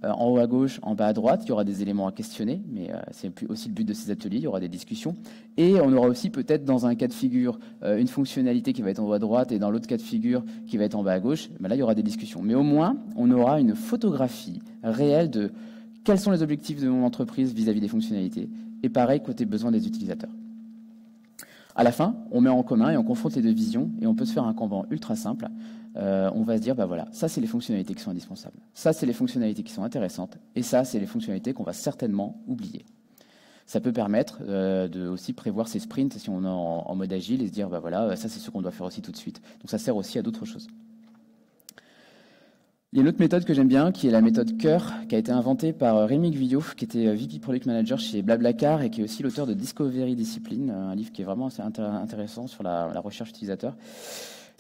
En haut à gauche, en bas à droite, il y aura des éléments à questionner, mais c'est aussi le but de ces ateliers, il y aura des discussions. Et on aura aussi peut-être dans un cas de figure une fonctionnalité qui va être en haut à droite et dans l'autre cas de figure qui va être en bas à gauche. Ben là, il y aura des discussions. Mais au moins, on aura une photographie réelle de quels sont les objectifs de mon entreprise vis-à-vis des fonctionnalités. Et pareil, côté besoin des utilisateurs. À la fin, on met en commun et on confronte les deux visions et on peut se faire un Kanban ultra simple. On va se dire, bah voilà, ça c'est les fonctionnalités qui sont indispensables, ça c'est les fonctionnalités qui sont intéressantes et ça c'est les fonctionnalités qu'on va certainement oublier. Ça peut permettre de aussi prévoir ses sprints si on est en mode agile et se dire, bah voilà, ça c'est ce qu'on doit faire aussi tout de suite. Donc ça sert aussi à d'autres choses. Il y a une autre méthode que j'aime bien, qui est la méthode Cœur, qui a été inventée par Rémi Guyot, qui était VP Product Manager chez Blablacar et qui est aussi l'auteur de Discovery Discipline, un livre qui est vraiment assez intéressant sur la recherche utilisateur.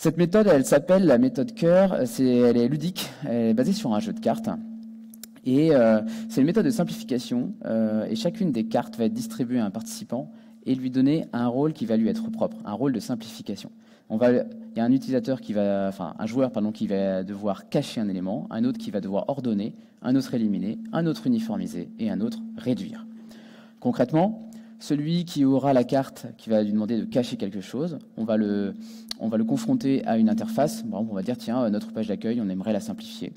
Cette méthode, elle s'appelle la méthode Cœur, elle est ludique, elle est basée sur un jeu de cartes. Et c'est une méthode de simplification, et chacune des cartes va être distribuée à un participant et lui donner un rôle qui va lui être propre, un rôle de simplification. Il y a un utilisateur un joueur qui va devoir cacher un élément, un autre qui va devoir ordonner, un autre éliminer, un autre uniformiser et un autre réduire. Concrètement, celui qui aura la carte qui va lui demander de cacher quelque chose, on va le confronter à une interface. Bon, on va dire, tiens, notre page d'accueil, on aimerait la simplifier.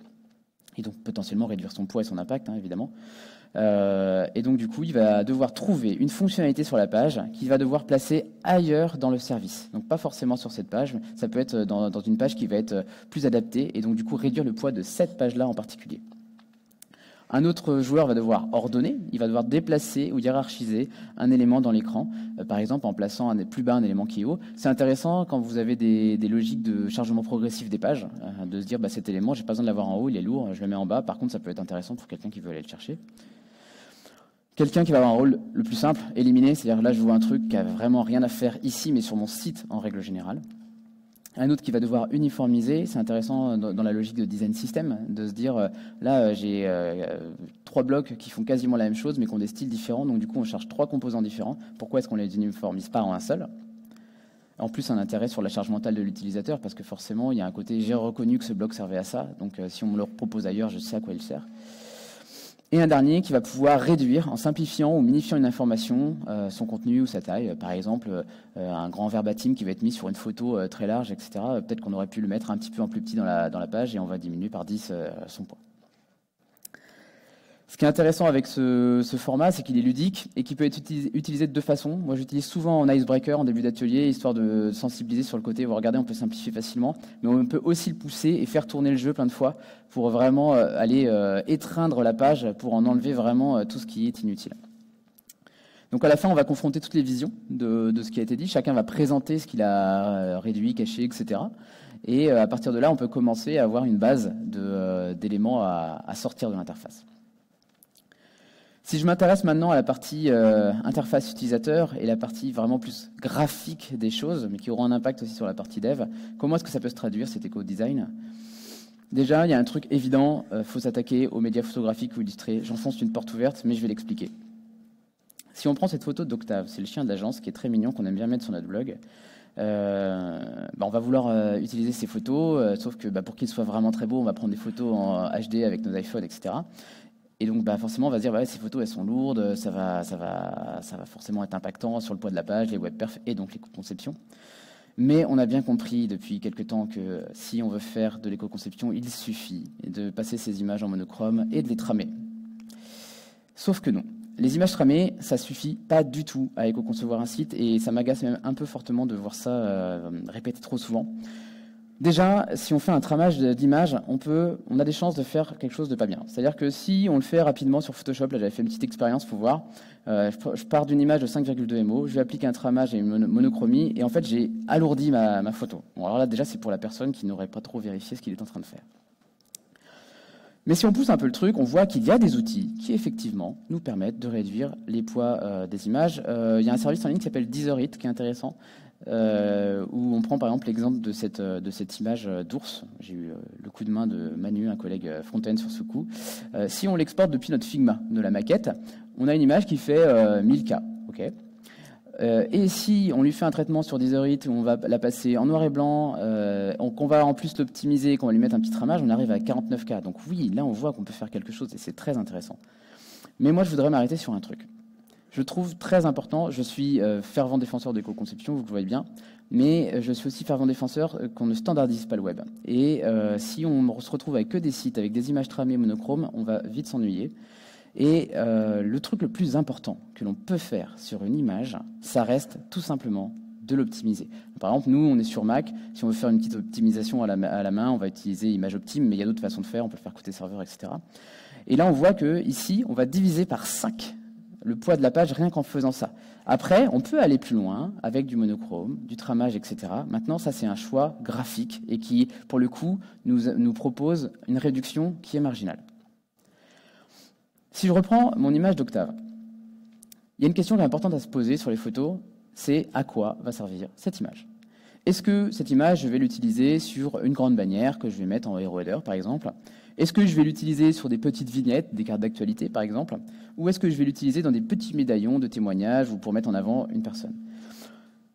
Et donc potentiellement réduire son poids et son impact, évidemment. Et donc du coup, il va devoir trouver une fonctionnalité sur la page qu'il va devoir placer ailleurs dans le service. Donc pas forcément sur cette page, mais ça peut être dans une page qui va être plus adaptée et donc du coup réduire le poids de cette page-là en particulier. Un autre joueur va devoir ordonner, il va devoir déplacer ou hiérarchiser un élément dans l'écran, par exemple en plaçant plus bas un élément qui est haut. C'est intéressant quand vous avez des logiques de chargement progressif des pages, de se dire cet élément, j'ai pas besoin de l'avoir en haut, il est lourd, je le mets en bas. Par contre, ça peut être intéressant pour quelqu'un qui veut aller le chercher. Quelqu'un qui va avoir un rôle le plus simple, éliminer, c'est-à-dire là je vois un truc qui a vraiment rien à faire ici, mais sur mon site en règle générale. Un autre qui va devoir uniformiser, c'est intéressant dans la logique de design system, de se dire, là j'ai 3 blocs qui font quasiment la même chose, mais qui ont des styles différents, donc du coup on charge 3 composants différents, pourquoi est-ce qu'on les uniformise pas en un seul? En plus, un intérêt sur la charge mentale de l'utilisateur, parce que forcément, il y a un côté, j'ai reconnu que ce bloc servait à ça, donc si on me le propose ailleurs, je sais à quoi il sert. Et un dernier qui va pouvoir réduire en simplifiant ou minifiant une information, son contenu ou sa taille. Par exemple, un grand verbatim qui va être mis sur une photo très large, etc. Peut-être qu'on aurait pu le mettre un petit peu en plus petit dans la page et on va diminuer par 10 son poids. Ce qui est intéressant avec ce format, c'est qu'il est ludique et qu'il peut être utilisé de deux façons. Moi, j'utilise souvent en icebreaker, en début d'atelier, histoire de sensibiliser sur le côté. Vous regardez, on peut simplifier facilement, mais on peut aussi le pousser et faire tourner le jeu plein de fois pour vraiment aller étreindre la page, pour en enlever vraiment tout ce qui est inutile. Donc à la fin, on va confronter toutes les visions de ce qui a été dit. Chacun va présenter ce qu'il a réduit, caché, etc. Et à partir de là, on peut commencer à avoir une base d'éléments à sortir de l'interface. Si je m'intéresse maintenant à la partie interface utilisateur et la partie vraiment plus graphique des choses, mais qui auront un impact aussi sur la partie dev, comment est-ce que ça peut se traduire, cet éco-design? Déjà, il y a un truc évident, faut s'attaquer aux médias photographiques ou illustrés. J'enfonce une porte ouverte, mais je vais l'expliquer. Si on prend cette photo d'Octave, c'est le chien de l'agence qui est très mignon, qu'on aime bien mettre sur notre blog, on va vouloir utiliser ces photos, sauf que pour qu'il soit vraiment très beau, on va prendre des photos en HD avec nos iPhones, etc. Et donc forcément, on va se dire, ces photos, elles sont lourdes, ça va forcément être impactant sur le poids de la page, les web perfs et donc les coûts de conception. Mais on a bien compris depuis quelques temps que si on veut faire de l'éco-conception, il suffit de passer ces images en monochrome et de les tramer. Sauf que non. Les images tramées, ça suffit pas du tout à éco-concevoir un site et ça m'agace même un peu fortement de voir ça répété trop souvent. Déjà, si on fait un tramage d'image, on a des chances de faire quelque chose de pas bien. C'est-à-dire que si on le fait rapidement sur Photoshop, là j'avais fait une petite expérience, faut voir, je pars d'une image de 5,2 MO, je vais appliquer un tramage et une monochromie, et en fait j'ai alourdi ma photo. Bon, alors là déjà c'est pour la personne qui n'aurait pas trop vérifié ce qu'il est en train de faire. Mais si on pousse un peu le truc, on voit qu'il y a des outils qui effectivement nous permettent de réduire les poids des images. Il y a un service en ligne qui s'appelle Deezerit qui est intéressant. Où on prend par exemple l'exemple de cette image d'ours. J'ai eu le coup de main de Manu, un collègue front-end sur ce coup. Si on l'exporte depuis notre Figma de la maquette, on a une image qui fait 1000K. Okay. Et si on lui fait un traitement sur Deezerit où on va la passer en noir et blanc, qu'on va en plus l'optimiser, qu'on va lui mettre un petit tramage, on arrive à 49K. Donc oui, là on voit qu'on peut faire quelque chose et c'est très intéressant. Mais moi je voudrais m'arrêter sur un truc. Je trouve très important, je suis fervent défenseur d'éco-conception, vous le voyez bien, mais je suis aussi fervent défenseur qu'on ne standardise pas le web. Et si on se retrouve avec que des sites avec des images tramées monochromes, on va vite s'ennuyer. Et le truc le plus important que l'on peut faire sur une image, ça reste tout simplement de l'optimiser. Par exemple, nous, on est sur Mac, si on veut faire une petite optimisation à la main, on va utiliser Image Optime, mais il y a d'autres façons de faire, on peut le faire côté serveur, etc. Et là, on voit que ici, on va diviser par 5 le poids de la page rien qu'en faisant ça. Après, on peut aller plus loin avec du monochrome, du tramage, etc. Maintenant, ça, c'est un choix graphique et qui, pour le coup, nous propose une réduction qui est marginale. Si je reprends mon image d'Octave, il y a une question qui est importante à se poser sur les photos, c'est à quoi va servir cette image? Est-ce que cette image, je vais l'utiliser sur une grande bannière que je vais mettre en hero header, par exemple? Est-ce que je vais l'utiliser sur des petites vignettes, des cartes d'actualité, par exemple? Ou est-ce que je vais l'utiliser dans des petits médaillons de témoignages ou pour mettre en avant une personne?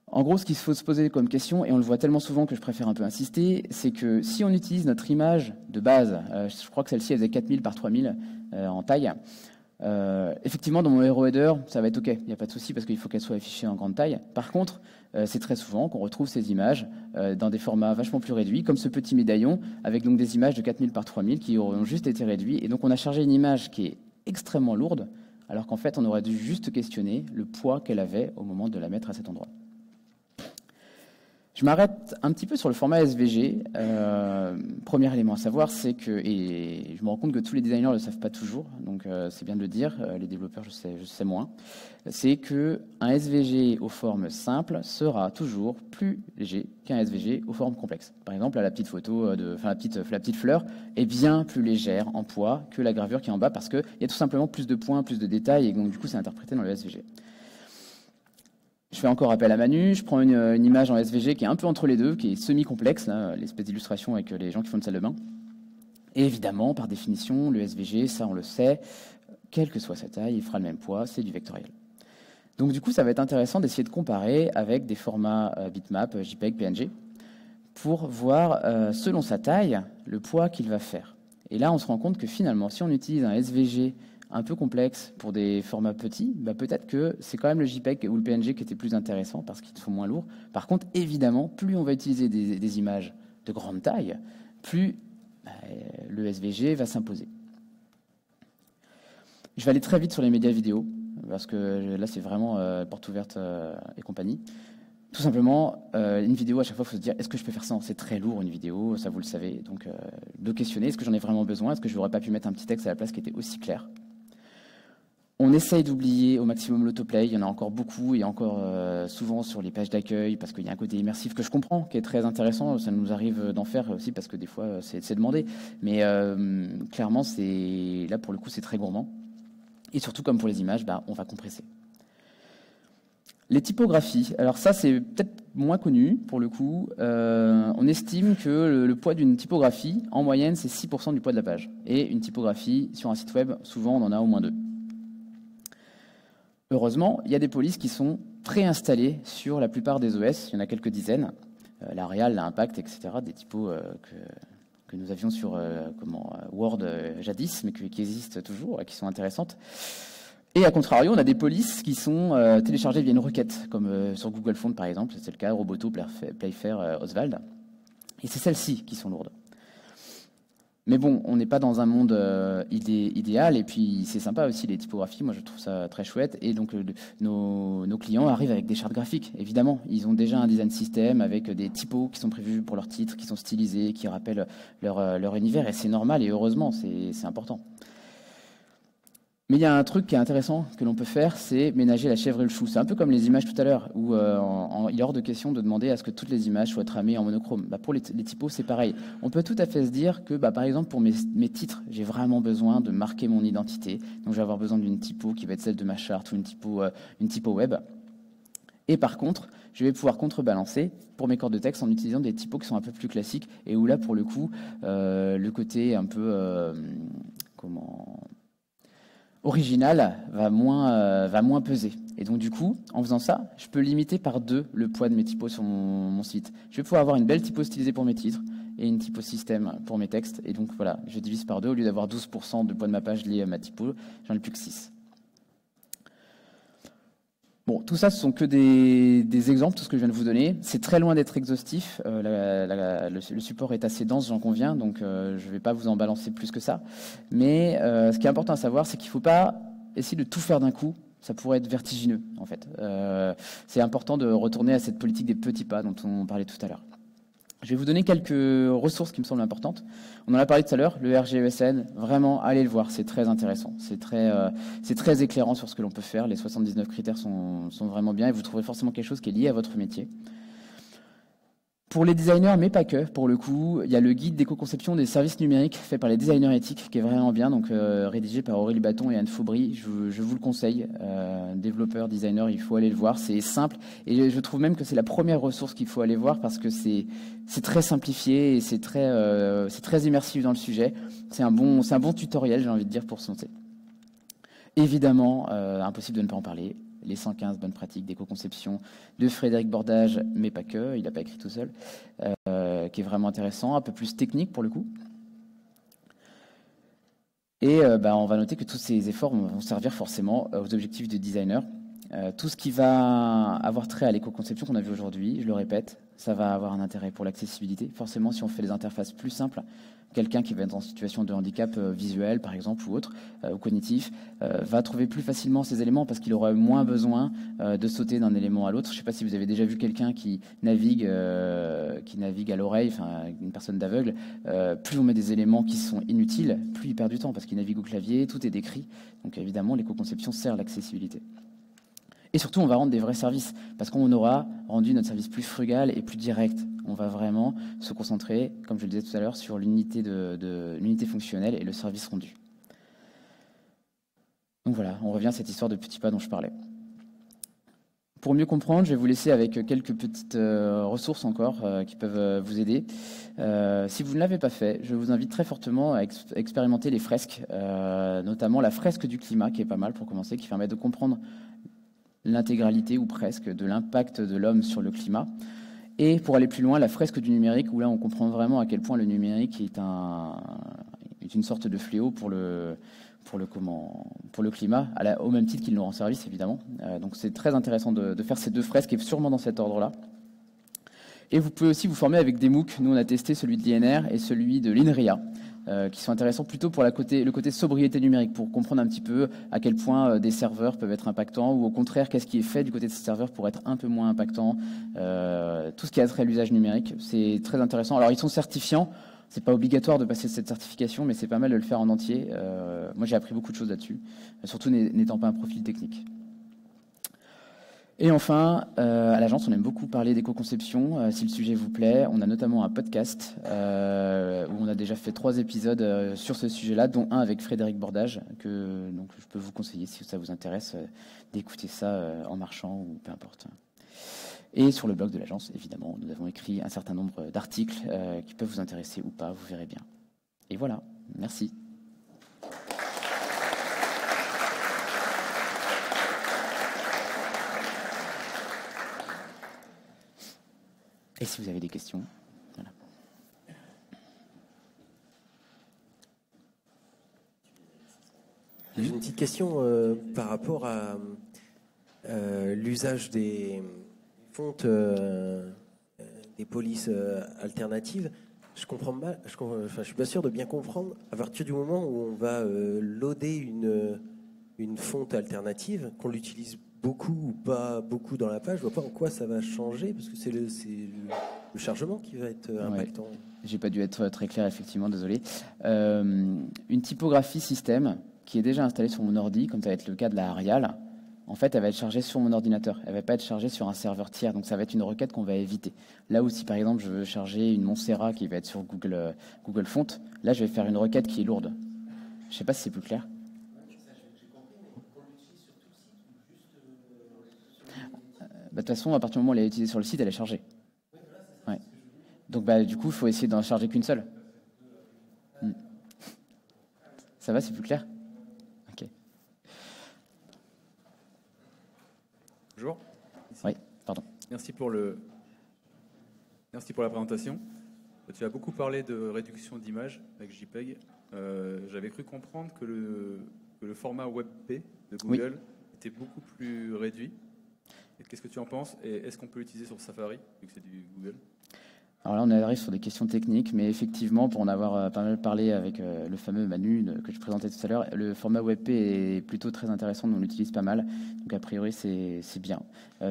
En gros, ce qu'il faut se poser comme question, et on le voit tellement souvent que je préfère un peu insister, c'est que si on utilise notre image de base, je crois que celle-ci elle faisait 4000 par 3000 en taille, effectivement dans mon hero header ça va être ok, il n'y a pas de souci parce qu'il faut qu'elle soit affichée en grande taille. Par contre, c'est très souvent qu'on retrouve ces images dans des formats vachement plus réduits, comme ce petit médaillon avec donc des images de 4000 par 3000 qui auront juste été réduits, et donc on a chargé une image qui est extrêmement lourde, alors qu'en fait on aurait dû juste questionner le poids qu'elle avait au moment de la mettre à cet endroit. Je m'arrête un petit peu sur le format SVG. Premier élément à savoir, c'est que, et je me rends compte que tous les designers ne le savent pas toujours, donc c'est bien de le dire, les développeurs je sais moins, c'est qu'un SVG aux formes simples sera toujours plus léger qu'un SVG aux formes complexes. Par exemple, la petite photo, la petite fleur est bien plus légère en poids que la gravure qui est en bas parce qu'il y a tout simplement plus de points, plus de détails, et donc du coup c'est interprété dans le SVG. Je fais encore appel à Manu, je prends une image en SVG qui est un peu entre les deux, qui est semi-complexe, l'espèce d'illustration avec les gens qui font une salle de bain. Et évidemment, par définition, le SVG, ça on le sait, quelle que soit sa taille, il fera le même poids, c'est du vectoriel. Donc du coup, ça va être intéressant d'essayer de comparer avec des formats bitmap, JPEG, PNG, pour voir, selon sa taille, le poids qu'il va faire. Et là, on se rend compte que finalement, si on utilise un SVG un peu complexe pour des formats petits, peut-être que c'est quand même le JPEG ou le PNG qui était plus intéressant parce qu'ils sont moins lourds. Par contre, évidemment, plus on va utiliser des images de grande taille, plus le SVG va s'imposer. Je vais aller très vite sur les médias vidéo, parce que là, c'est vraiment porte ouverte et compagnie. Tout simplement, une vidéo, à chaque fois, il faut se dire, est-ce que je peux faire ça? C'est très lourd, une vidéo, ça vous le savez. Donc, de questionner, est-ce que j'en ai vraiment besoin? Est-ce que je n'aurais pas pu mettre un petit texte à la place qui était aussi clair? On essaye d'oublier au maximum l'autoplay, il y en a encore beaucoup, et encore souvent sur les pages d'accueil, parce qu'il y a un côté immersif que je comprends, qui est très intéressant, ça nous arrive d'en faire aussi, parce que des fois c'est demandé, mais clairement, là pour le coup c'est très gourmand, et surtout comme pour les images, on va compresser. Les typographies, alors ça c'est peut-être moins connu pour le coup, on estime que le poids d'une typographie, en moyenne, c'est 6% du poids de la page, et une typographie sur un site web, souvent on en a au moins 2. Heureusement, il y a des polices qui sont préinstallées sur la plupart des OS. Il y en a quelques dizaines. L'Arial, l'Impact, etc. Des typos que nous avions sur Word jadis, mais qui existent toujours et qui sont intéressantes. Et à contrario, on a des polices qui sont téléchargées via une requête, comme sur Google Fonts par exemple. C'est le cas, Roboto, Playfair, Oswald. Et c'est celles-ci qui sont lourdes. Mais bon, on n'est pas dans un monde idéal, et puis c'est sympa aussi les typographies, moi je trouve ça très chouette, et donc nos clients arrivent avec des chartes graphiques, évidemment. Ils ont déjà un design system avec des typos qui sont prévus pour leurs titres, qui sont stylisés, qui rappellent leur univers, et c'est normal, et heureusement, c'est important. Mais il y a un truc qui est intéressant que l'on peut faire, c'est ménager la chèvre et le chou. C'est un peu comme les images tout à l'heure, où il est hors de question de demander à ce que toutes les images soient tramées en monochrome. Pour les typos, c'est pareil. On peut tout à fait se dire que, par exemple, pour mes titres, j'ai vraiment besoin de marquer mon identité. Donc, je vais avoir besoin d'une typo qui va être celle de ma charte ou une typo web. Et par contre, je vais pouvoir contrebalancer pour mes corps de texte en utilisant des typos qui sont un peu plus classiques et où là, pour le coup, le côté un peu... original va moins peser. Et donc du coup, en faisant ça, je peux limiter par 2 le poids de mes typos sur mon site. Je vais pouvoir avoir une belle typo stylisée pour mes titres et une typo système pour mes textes. Et donc voilà, je divise par 2. Au lieu d'avoir 12% de poids de ma page lié à ma typo, j'en ai plus que 6. Bon, tout ça, ce sont que des exemples, tout ce que je viens de vous donner. C'est très loin d'être exhaustif. Le support est assez dense, j'en conviens, donc je ne vais pas vous en balancer plus que ça. Mais ce qui est important à savoir, c'est qu'il ne faut pas essayer de tout faire d'un coup. Ça pourrait être vertigineux, en fait. C'est important de retourner à cette politique des petits pas dont on parlait tout à l'heure. Je vais vous donner quelques ressources qui me semblent importantes. On en a parlé tout à l'heure, le RGESN, vraiment, allez le voir, c'est très intéressant. C'est très éclairant sur ce que l'on peut faire. Les 79 critères sont vraiment bien et vous trouverez forcément quelque chose qui est lié à votre métier. Pour les designers, mais pas que, pour le coup, il y a le guide d'éco-conception des services numériques fait par les designers éthiques, qui est vraiment bien, donc rédigé par Aurélie Baton et Anne Faubry. Je vous le conseille, développeurs, designers, il faut aller le voir. C'est simple et je trouve même que c'est la première ressource qu'il faut aller voir parce que c'est très simplifié et c'est très immersif dans le sujet. C'est un bon tutoriel, j'ai envie de dire, pour se lancer. Évidemment, impossible de ne pas en parler. Les 115 bonnes pratiques d'éco-conception de Frédéric Bordage, mais pas que, il n'a pas écrit tout seul, qui est vraiment intéressant, un peu plus technique pour le coup. Et on va noter que tous ces efforts vont servir forcément aux objectifs de designer. Tout ce qui va avoir trait à l'éco-conception qu'on a vu aujourd'hui, je le répète, ça va avoir un intérêt pour l'accessibilité. Forcément, si on fait des interfaces plus simples, quelqu'un qui va être en situation de handicap visuel, par exemple, ou autre, ou cognitif, va trouver plus facilement ces éléments parce qu'il aura moins besoin de sauter d'un élément à l'autre. Je ne sais pas si vous avez déjà vu quelqu'un qui navigue à l'oreille, enfin une personne d'aveugle. Plus on met des éléments qui sont inutiles, plus il perd du temps parce qu'il navigue au clavier, tout est décrit. Donc évidemment, l'éco-conception sert à l'accessibilité. Et surtout, on va rendre des vrais services, parce qu'on aura rendu notre service plus frugal et plus direct. On va vraiment se concentrer, comme je le disais tout à l'heure, sur l'unité l'unité fonctionnelle et le service rendu. Donc voilà, on revient à cette histoire de petits pas dont je parlais. Pour mieux comprendre, je vais vous laisser avec quelques petites ressources encore qui peuvent vous aider. Si vous ne l'avez pas fait, je vous invite très fortement à expérimenter les fresques, notamment la fresque du climat, qui est pas mal pour commencer, qui permet de comprendre l'intégralité ou presque de l'impact de l'homme sur le climat. Et pour aller plus loin, la fresque du numérique, où là on comprend vraiment à quel point le numérique est une sorte de fléau pour le climat, au même titre qu'il nous rend service évidemment. Donc c'est très intéressant de faire ces 2 fresques et sûrement dans cet ordre-là. Et vous pouvez aussi vous former avec des MOOC. Nous on a testé celui de l'INR et celui de l'INRIA. Qui sont intéressants plutôt pour le côté sobriété numérique, pour comprendre un petit peu à quel point des serveurs peuvent être impactants, ou au contraire, qu'est-ce qui est fait du côté de ces serveurs pour être un peu moins impactant. Tout ce qui a trait à l'usage numérique, c'est très intéressant. Alors, ils sont certifiants, c'est pas obligatoire de passer cette certification, mais c'est pas mal de le faire en entier. Moi, j'ai appris beaucoup de choses là-dessus, surtout n'étant pas un profil technique. Et enfin, à l'agence, on aime beaucoup parler d'éco-conception. Si le sujet vous plaît, on a notamment un podcast où on a déjà fait 3 épisodes sur ce sujet-là, dont un avec Frédéric Bordage, que donc je peux vous conseiller si ça vous intéresse d'écouter ça en marchant ou peu importe. Et sur le blog de l'agence, évidemment, nous avons écrit un certain nombre d'articles qui peuvent vous intéresser ou pas, vous verrez bien. Et voilà, merci. Et si vous avez des questions, voilà. J'ai une petite question par rapport à l'usage des fontes des polices alternatives. Je comprends mal, je suis pas sûr de bien comprendre. À partir du moment où on va loader une fonte alternative, qu'on l'utilise beaucoup ou pas beaucoup dans la page, je vois pas en quoi ça va changer, parce que c'est le chargement qui va être impactant. Ouais. J'ai pas dû être très clair, effectivement, désolé. Une typographie système qui est déjà installée sur mon ordi, comme ça va être le cas de la Arial, en fait, elle va être chargée sur mon ordinateur. Elle va pas être chargée sur un serveur tiers, donc ça va être une requête qu'on va éviter. Là où, si par exemple, je veux charger une Montserrat qui va être sur Google Font, là, je vais faire une requête qui est lourde. Je sais pas si c'est plus clair. De toute façon, à partir du moment où elle est utilisée sur le site, elle est chargée. Ouais. Donc, du coup, il faut essayer d'en charger qu'une seule. Ça va, c'est plus clair? Ok. Bonjour. Oui, pardon. Merci pour la présentation. Tu as beaucoup parlé de réduction d'images avec JPEG. J'avais cru comprendre que le format WebP de Google était beaucoup plus réduit. Qu'est-ce que tu en penses? Et est-ce qu'on peut l'utiliser sur Safari, vu que c'est du Google? Alors là, on arrive sur des questions techniques, mais effectivement, pour en avoir pas mal parlé avec le fameux Manu que je présentais tout à l'heure, le format WebP est plutôt très intéressant, on l'utilise pas mal. Donc a priori, c'est bien.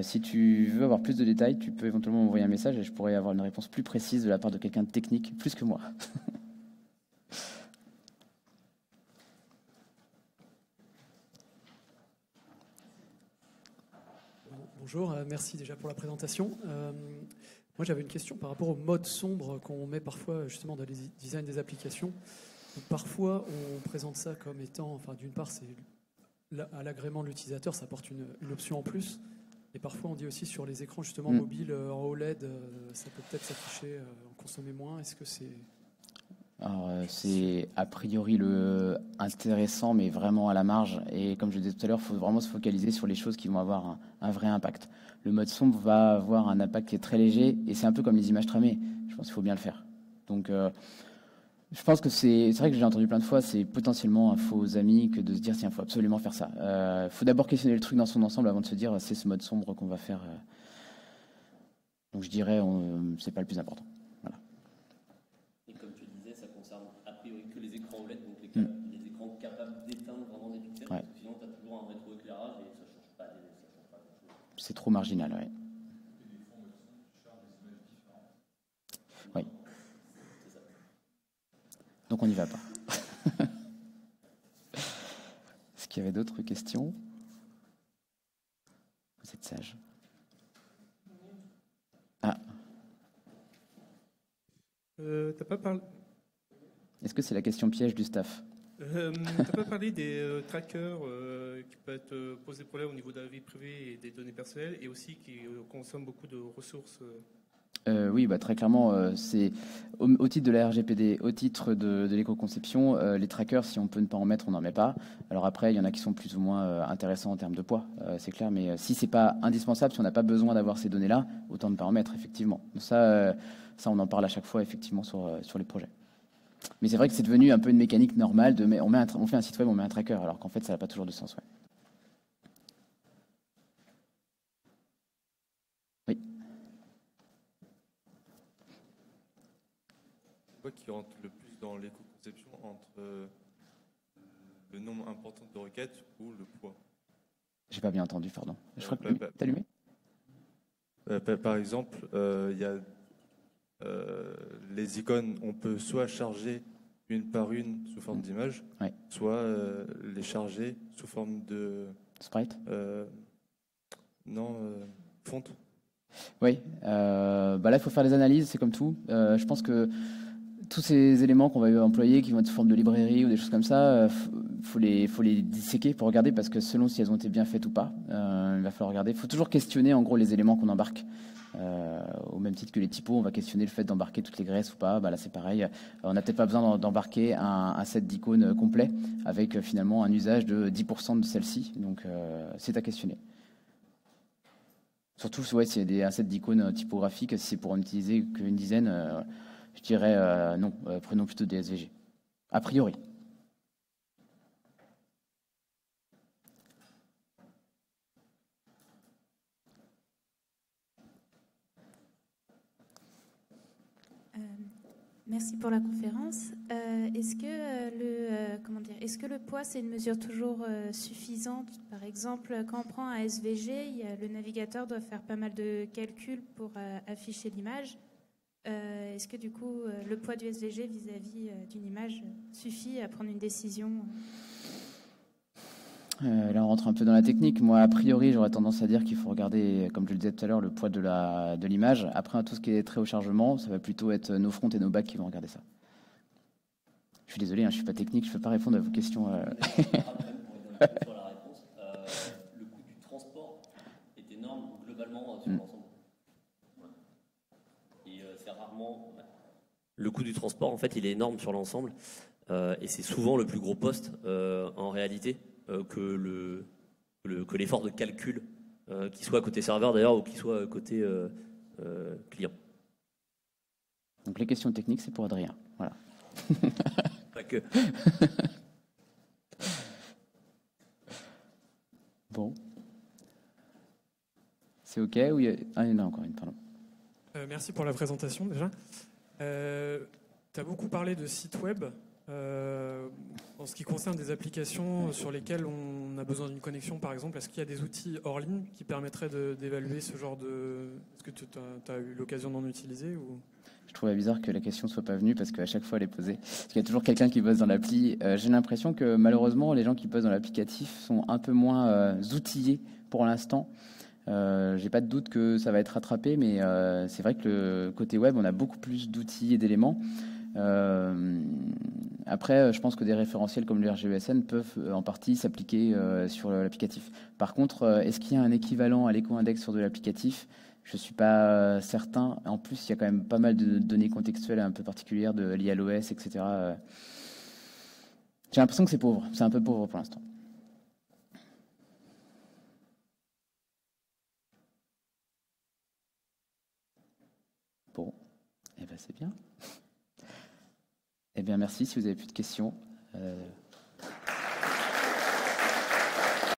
Si tu veux avoir plus de détails, tu peux éventuellement m'envoyer un message et je pourrais avoir une réponse plus précise de la part de quelqu'un de technique, plus que moi. Bonjour, merci déjà pour la présentation. Moi, j'avais une question par rapport au mode sombre qu'on met parfois justement dans les designs des applications. Donc, parfois, on présente ça comme étant, enfin, d'une part, c'est à l'agrément de l'utilisateur, ça apporte une option en plus. Et parfois, on dit aussi sur les écrans justement mobiles en OLED, ça peut peut-être s'afficher, en consommer moins. Est-ce que c'est... Alors, c'est a priori le intéressant, mais vraiment à la marge. Et comme je le disais tout à l'heure, il faut vraiment se focaliser sur les choses qui vont avoir un vrai impact. Le mode sombre va avoir un impact qui est très léger, et c'est un peu comme les images tramées. Je pense qu'il faut bien le faire. Donc, je pense que c'est vrai que j'ai entendu plein de fois, c'est potentiellement un faux ami que de se dire tiens, il faut absolument faire ça. Il faut d'abord questionner le truc dans son ensemble avant de se dire c'est ce mode sombre qu'on va faire. Donc, je dirais c'est pas le plus important. Les écrans capables d'éteindre vraiment des pixels, parce que sinon tu as toujours un rétroéclairage et ça change pas grand-chose. C'est trop marginal, oui. Oui. Donc on n'y va pas. Est-ce qu'il y avait d'autres questions? Vous êtes sage. Ah. T'as pas parlé... Est-ce que c'est la question piège du staff? T'as pas parlé des trackers qui peuvent poser problème au niveau de la vie privée et des données personnelles et aussi qui consomment beaucoup de ressources Oui, très clairement, c'est au titre de la RGPD, au titre de l'éco-conception, les trackers, si on peut ne pas en mettre, on n'en met pas. Alors après, il y en a qui sont plus ou moins intéressants en termes de poids, c'est clair, mais si c'est pas indispensable, si on n'a pas besoin d'avoir ces données-là, autant ne pas en mettre, effectivement. Ça, on en parle à chaque fois, effectivement, sur les projets. Mais c'est vrai que c'est devenu un peu une mécanique normale de on fait un site web, on met un tracker, alors qu'en fait, ça n'a pas toujours de sens. Ouais. Oui. Quoi qui rentre le plus dans l'éco-conception entre le nombre important de requêtes ou le poids? J'ai pas bien entendu, pardon. Je crois que t'es allumé. Par exemple, il y a les icônes, on peut soit charger une par une sous forme d'image, soit les charger sous forme de... Sprite fonte. Oui, là, il faut faire des analyses, c'est comme tout. Je pense que tous ces éléments qu'on va employer, qui vont être sous forme de librairie ou des choses comme ça, faut les disséquer pour regarder, parce que selon si elles ont été bien faites ou pas, il va falloir regarder. Il faut toujours questionner, en gros, les éléments qu'on embarque. Au même titre que les typos, on va questionner le fait d'embarquer toutes les graisses ou pas. Là, c'est pareil. On n'a peut-être pas besoin d'embarquer un set d'icônes complet avec finalement un usage de 10% de celle-ci. Donc, c'est à questionner. Surtout, si c'est un set d'icônes typographiques, si c'est pour en utiliser qu'une dizaine, je dirais non. Prenons plutôt des SVG. A priori. Merci pour la conférence. Est-ce que le poids, c'est une mesure toujours suffisante? Par exemple, quand on prend un SVG, le navigateur doit faire pas mal de calculs pour afficher l'image. Est-ce que du coup, le poids du SVG vis-à-vis d'une image suffit à prendre une décision? Là, on rentre un peu dans la technique. Moi, a priori, j'aurais tendance à dire qu'il faut regarder, comme je le disais tout à l'heure, le poids de l'image. Après, tout ce qui est trait au chargement, ça va plutôt être nos fronts et nos backs qui vont regarder ça. Je suis désolé, je ne suis pas technique, je ne peux pas répondre à vos questions. Sur la réponse, le coût du transport est énorme globalement sur l'ensemble. Et c'est rarement... Le coût du transport, en fait, il est énorme sur l'ensemble. Et c'est souvent le plus gros poste, en réalité, que l'effort de calcul, qu'il soit côté serveur d'ailleurs ou qu'il soit côté client. Donc les questions techniques, c'est pour Adrien. Voilà. Pas que. Bon. C'est OK ou il y en a encore une, pardon. Merci pour la présentation déjà. Tu as beaucoup parlé de sites web. En ce qui concerne des applications sur lesquelles on a besoin d'une connexion, par exemple, est-ce qu'il y a des outils hors ligne qui permettraient d'évaluer ce genre de... Est-ce que tu as eu l'occasion d'en utiliser ou... Je trouvais bizarre que la question ne soit pas venue parce qu'à chaque fois elle est posée. Parce qu'il y a toujours quelqu'un qui bosse dans l'appli. J'ai l'impression que malheureusement les gens qui bossent dans l'applicatif sont un peu moins outillés pour l'instant. J'ai pas de doute que ça va être rattrapé, mais c'est vrai que le côté web, on a beaucoup plus d'outils et d'éléments. Après, je pense que des référentiels comme le RGESN peuvent en partie s'appliquer sur l'applicatif. Par contre, est-ce qu'il y a un équivalent à l'éco-index sur de l'applicatif ? Je ne suis pas certain. En plus, il y a quand même pas mal de données contextuelles un peu particulières liées à l'OS, etc. J'ai l'impression que c'est pauvre. C'est un peu pauvre pour l'instant. Bon, eh ben c'est bien. Eh bien, merci. Si vous n'avez plus de questions.